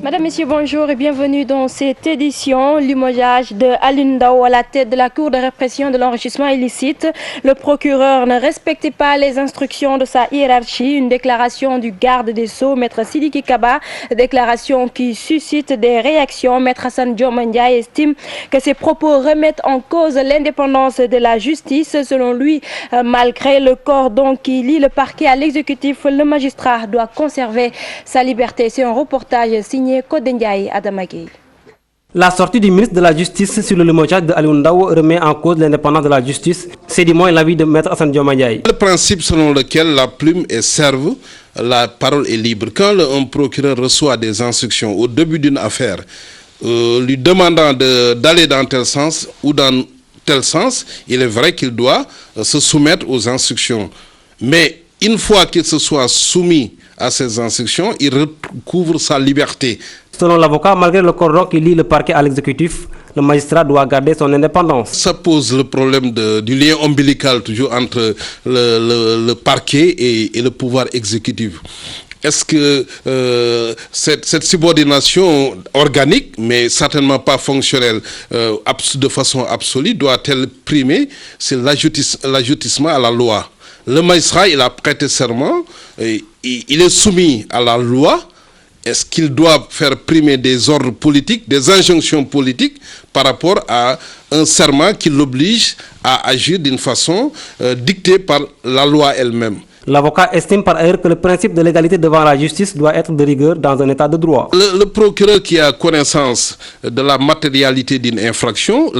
Mesdames, Messieurs, bonjour et bienvenue dans cette édition. Limogeage de Alioune Ndao à la tête de la Cour de répression de l'enrichissement illicite. Le procureur ne respectait pas les instructions de sa hiérarchie. Une déclaration du garde des Sceaux, Maître Sidiki Kaba, déclaration qui suscite des réactions. Maître Hassan Dioma Ndiaye estime que ces propos remettent en cause l'indépendance de la justice. Selon lui, malgré le cordon qui lie le parquet à l'exécutif, le magistrat doit conserver sa liberté. C'est un reportage signé La sortie du ministre de la Justice sur le limogeage de Alioune Ndao remet en cause l'indépendance de la justice. C'est du moins l'avis de Maître Hassan Dioma Ndiaye. Le principe selon lequel la plume est serve, la parole est libre. Quand un procureur reçoit des instructions au début d'une affaire, lui demandant d'aller dans tel sens ou dans tel sens, il est vrai qu'il doit se soumettre aux instructions. Mais une fois qu'il se soit soumis à ces instructions, il recouvre sa liberté. Selon l'avocat, malgré le cordon qui lie le parquet à l'exécutif, le magistrat doit garder son indépendance. Ça pose le problème du lien ombilical toujours entre le parquet et le pouvoir exécutif. est-ce que cette subordination organique, mais certainement pas fonctionnelle de façon absolue, doit-elle primer? C'est l'ajoutissement à la loi. Le magistrat, il a prêté serment, il est soumis à la loi. Est-ce qu'il doit faire primer des ordres politiques, des injonctions politiques par rapport à un serment qui l'oblige à agir d'une façon dictée par la loi elle-même? L'avocat estime par ailleurs que le principe de l'égalité devant la justice doit être de rigueur dans un état de droit. Le procureur qui a connaissance de la matérialité d'une infraction,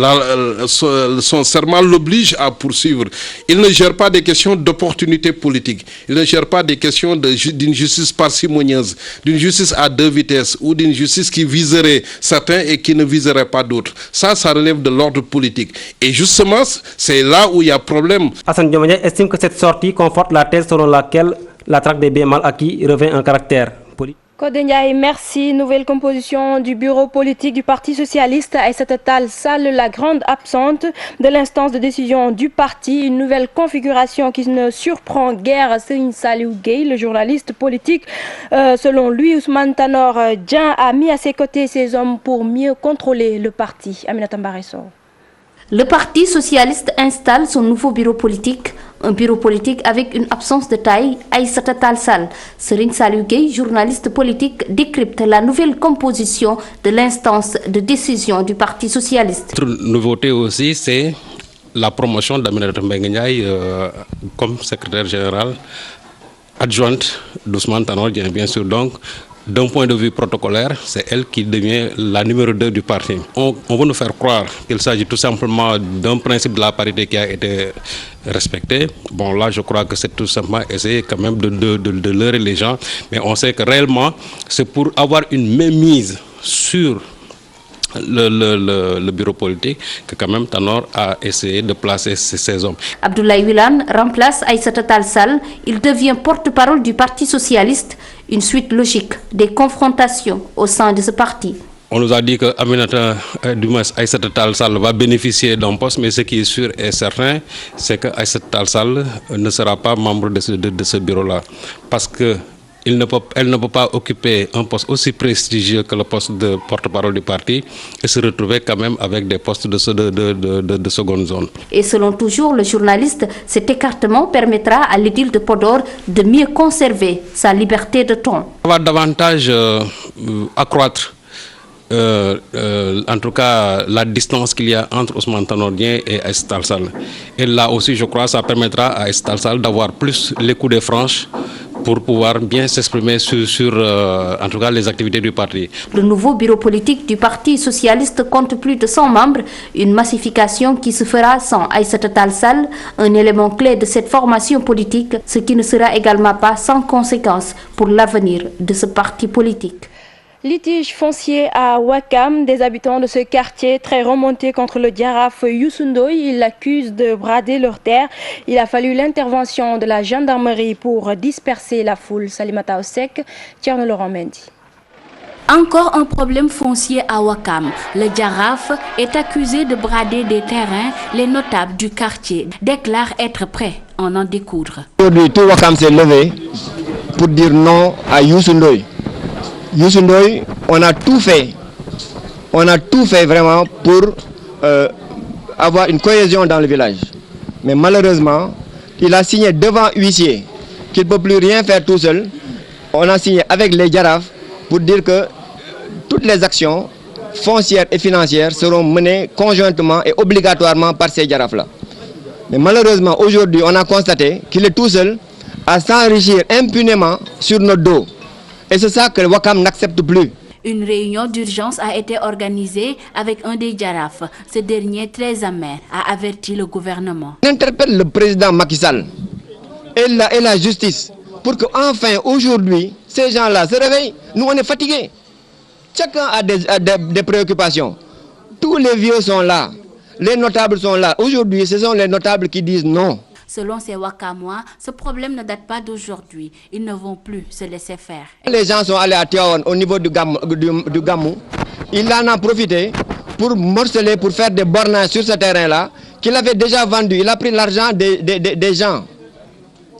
son serment l'oblige à poursuivre. Il ne gère pas des questions d'opportunité politique. Il ne gère pas des questions d'une justice parcimonieuse, d'une justice à deux vitesses ou d'une justice qui viserait certains et qui ne viserait pas d'autres. Ça relève de l'ordre politique. Et justement, c'est là où il y a problème. Hassan Diomaye estime que cette sortie conforte la thèse selon laquelle la traque des biens mal acquis revêt un caractère politique. Codé Ndiaye, merci. Nouvelle composition du bureau politique du Parti socialiste. Aïssata Tall Sall, la grande absente de l'instance de décision du parti. Une nouvelle configuration qui ne surprend guère Serigne Saliou Gueye, le journaliste politique. Selon lui, Ousmane Tanor Dieng a mis à ses côtés ses hommes pour mieux contrôler le parti. Aminata Mbaresso. Le Parti socialiste installe son nouveau bureau politique, un bureau politique avec une absence de taille. Aïssata Tall Sall, Serigne Saliou Gueye, journaliste politique, décrypte la nouvelle composition de l'instance de décision du Parti socialiste. Autre nouveauté aussi, c'est la promotion d'Aminata Mbengue Ndiaye comme secrétaire général adjointe d'Ousmane Tanor Dieng, bien sûr. Donc, d'un point de vue protocolaire, c'est elle qui devient la numéro 2 du parti. On veut nous faire croire qu'il s'agit tout simplement d'un principe de la parité qui a été respecté. Bon, là, je crois que c'est tout simplement essayer quand même de leurrer les gens. Mais on sait que réellement, c'est pour avoir une mainmise sur le bureau politique que quand même Tanor a essayé de placer ses hommes. Abdoulaye Wilane remplace Aïssata Tall Sall. Il devient porte-parole du Parti socialiste, une suite logique des confrontations au sein de ce parti. On nous a dit que Aïssata Tall Sall va bénéficier d'un poste, mais ce qui est sûr et certain, c'est que Aïssata Tall Sall ne sera pas membre de ce bureau-là. Parce que elle ne peut pas occuper un poste aussi prestigieux que le poste de porte-parole du parti et se retrouver quand même avec des postes de seconde zone. Et selon toujours le journaliste, cet écartement permettra à l'édile de Podor de mieux conserver sa liberté de ton. On va davantage accroître en tout cas la distance qu'il y a entre Ousmane Tanor Dieng et Aïssata Tall Sall. Et là aussi, je crois, ça permettra à Aïssata Tall Sall d'avoir plus les coups de franche pour pouvoir bien s'exprimer sur en tout cas les activités du parti. Le nouveau bureau politique du Parti socialiste compte plus de 100 membres, une massification qui se fera sans Aïssata Tall Sall, un élément clé de cette formation politique, ce qui ne sera également pas sans conséquence pour l'avenir de ce parti politique. Litige foncier à Ouakam, des habitants de ce quartier très remontés contre le Jaraaf Youssou Ndoye. Ils l'accusent de brader leurs terres. Il a fallu l'intervention de la gendarmerie pour disperser la foule. Salimata Osek, Thierno Laurent Mendy. Encore un problème foncier à Ouakam. Le Jaraaf est accusé de brader des terrains. Les notables du quartier déclarent être prêts à en découdre. Aujourd'hui, tout Ouakam s'est levé pour dire non à Youssou Ndoye. Youssou Ndoye, on a tout fait vraiment pour avoir une cohésion dans le village. Mais malheureusement, il a signé devant huissier qu'il ne peut plus rien faire tout seul. On a signé avec les Jaraaf pour dire que toutes les actions foncières et financières seront menées conjointement et obligatoirement par ces Jaraaf-là. Mais malheureusement, aujourd'hui, on a constaté qu'il est tout seul à s'enrichir impunément sur notre dos. Et c'est ça que le Ouakam n'accepte plus. Une réunion d'urgence a été organisée avec un des Jaraaf. Ce dernier, très amer, a averti le gouvernement. On interpelle le président Macky Sall et la justice pour qu'enfin, aujourd'hui, ces gens-là se réveillent. Nous, on est fatigués. Chacun a des préoccupations. Tous les vieux sont là. Les notables sont là. Aujourd'hui, ce sont les notables qui disent non. Selon ces Ouakamois, ce problème ne date pas d'aujourd'hui. Ils ne vont plus se laisser faire. Les gens sont allés à Tiawan au niveau du Gamou. Il en a profité pour morceler, pour faire des bornages sur ce terrain-là qu'il avait déjà vendu. Il a pris l'argent des gens.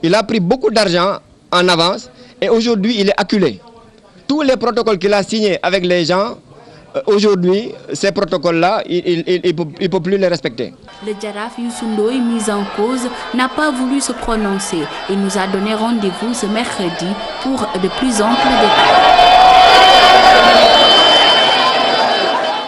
Il a pris beaucoup d'argent en avance Et aujourd'hui, il est acculé. Tous les protocoles qu'il a signés avec les gens, aujourd'hui, ces protocoles-là, il ne peut plus les respecter. Le Jaraaf Youssou Ndoye, mis en cause, n'a pas voulu se prononcer. Il nous a donné rendez-vous ce mercredi pour de plus amples détails.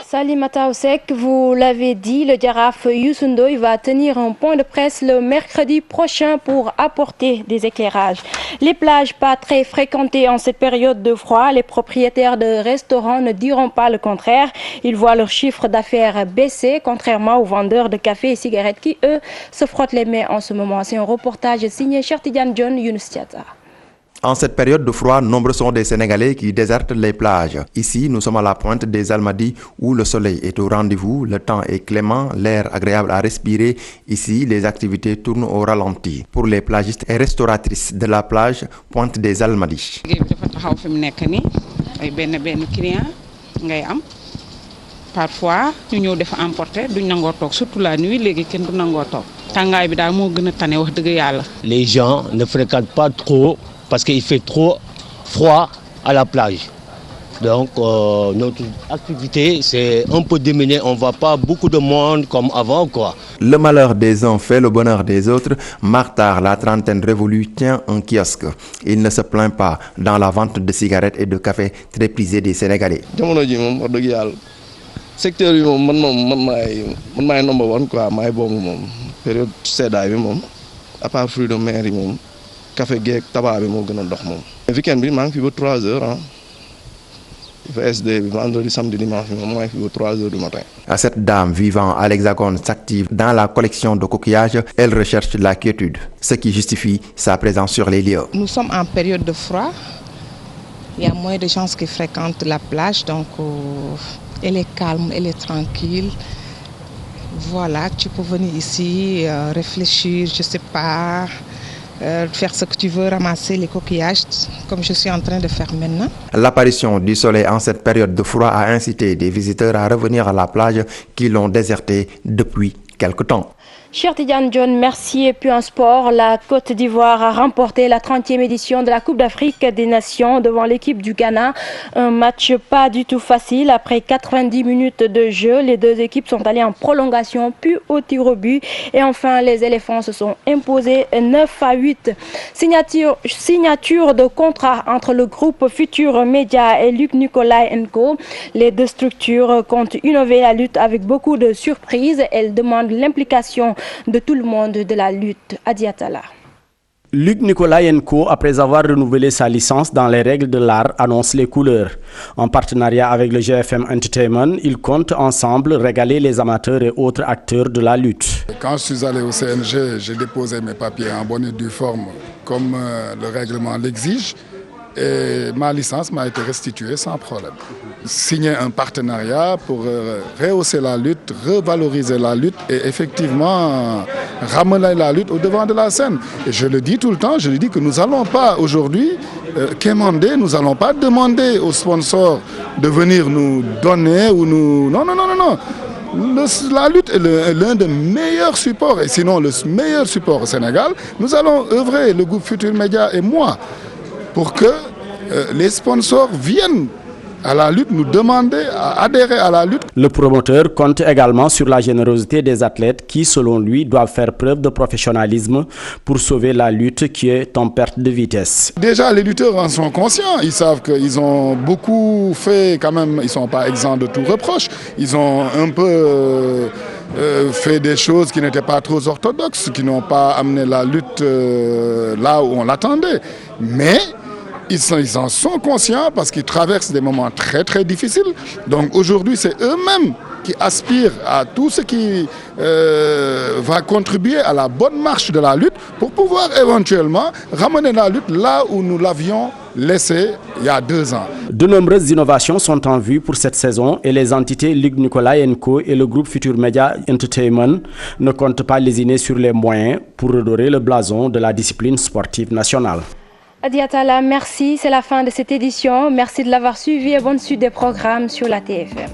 Salimata Oussek, vous l'avez dit, le Jaraaf Youssou Ndoye va tenir un point de presse le mercredi prochain pour apporter des éclairages. Les plages pas très fréquentées en cette période de froid, les propriétaires de restaurants ne diront pas le contraire. Ils voient leur chiffre d'affaires baisser, contrairement aux vendeurs de café et cigarettes qui, eux, se frottent les mains en ce moment. C'est un reportage signé Cheikh Tidiane John, Younous Tiata. En cette période de froid, nombreux sont des Sénégalais qui désertent les plages. Ici, nous sommes à la pointe des Almadies où le soleil est au rendez-vous, le temps est clément, l'air agréable à respirer. Ici, les activités tournent au ralenti. Pour les plagistes et restauratrices de la plage, pointe des Almadies. Parfois, nous devons emporter, surtout la nuit, les gens ne fréquentent pas trop parce qu'il fait trop froid à la plage. Donc notre activité c'est un peu diminuée, on ne voit pas beaucoup de monde comme avant quoi. Le malheur des uns fait le bonheur des autres. Martar, la trentaine révolue, tient un kiosque. Il ne se plaint pas dans la vente de cigarettes et de café très prisé des Sénégalais. Secteur bi moom man maay number one quoi maay boobu moom période seddaay bi moom à part fruits de mer yi moom café geek tabac bi moo gën a dox moom. Weekend bi maa ngi fi ba 3 heures ah VSD bi vendredi samedi dimanche bi moom maa ngi fi ba 3 heures du matin. Cette dame vivant à l'Hexagone s'active dans la collection de coquillages. Elle recherche la quiétude, ce qui justifie sa présence sur les lieux. Nous sommes en période de froid. Il y a moins de gens qui fréquentent la plage donc. Elle est calme, elle est tranquille. Voilà, tu peux venir ici, réfléchir, je sais pas, faire ce que tu veux, ramasser les coquillages, comme je suis en train de faire maintenant. L'apparition du soleil en cette période de froid a incité des visiteurs à revenir à la plage qui l'ont désertée depuis quelque temps. Cheikh Tidiane John, merci. Et puis en sport, la Côte d'Ivoire a remporté la 30e édition de la Coupe d'Afrique des Nations devant l'équipe du Ghana. Un match pas du tout facile. Après 90 minutes de jeu, les deux équipes sont allées en prolongation, puis au tir au but. Et enfin, les éléphants se sont imposés 9-8. Signature de contrat entre le groupe Futur Média et Luc Nicolaï & Co. Les deux structures comptent innover la lutte avec beaucoup de surprises. Elles demandent l'implication de tout le monde de la lutte. Adiatala. Luc Nicolaï & Co, après avoir renouvelé sa licence dans les règles de l'art, annonce les couleurs. En partenariat avec le GFM Entertainment, ils comptent ensemble régaler les amateurs et autres acteurs de la lutte. Quand je suis allé au CNG, j'ai déposé mes papiers en bonne et due forme, comme le règlement l'exige. Et ma licence m'a été restituée sans problème. Signer un partenariat pour rehausser la lutte, revaloriser la lutte et effectivement ramener la lutte au devant de la scène. Et je le dis tout le temps, je le dis que nous n'allons pas aujourd'hui quémander, nous n'allons pas demander aux sponsors de venir nous donner ou nous... Non, non, non, non, non. La lutte est l'un des meilleurs supports, et sinon le meilleur support au Sénégal. Nous allons œuvrer, le groupe Futur Média et moi, pour que les sponsors viennent à la lutte, nous demander à adhérer à la lutte. Le promoteur compte également sur la générosité des athlètes qui, selon lui, doivent faire preuve de professionnalisme pour sauver la lutte qui est en perte de vitesse. Déjà, les lutteurs en sont conscients. Ils savent qu'ils ont beaucoup fait quand même. Ils ne sont pas exempts de tout reproche. Ils ont un peu... fait des choses qui n'étaient pas trop orthodoxes, qui n'ont pas amené la lutte là où on l'attendait. Mais ils en sont conscients parce qu'ils traversent des moments très très difficiles. Donc aujourd'hui, c'est eux-mêmes qui aspirent à tout ce qui va contribuer à la bonne marche de la lutte pour pouvoir éventuellement ramener la lutte là où nous l'avions laissé il y a 2 ans. De nombreuses innovations sont en vue pour cette saison et les entités Luc Nicolaï & Co et le groupe Futur Media Entertainment ne comptent pas lésiner sur les moyens pour redorer le blason de la discipline sportive nationale. Adiatala, merci. C'est la fin de cette édition. Merci de l'avoir suivi et bonne suite des programmes sur la TFM.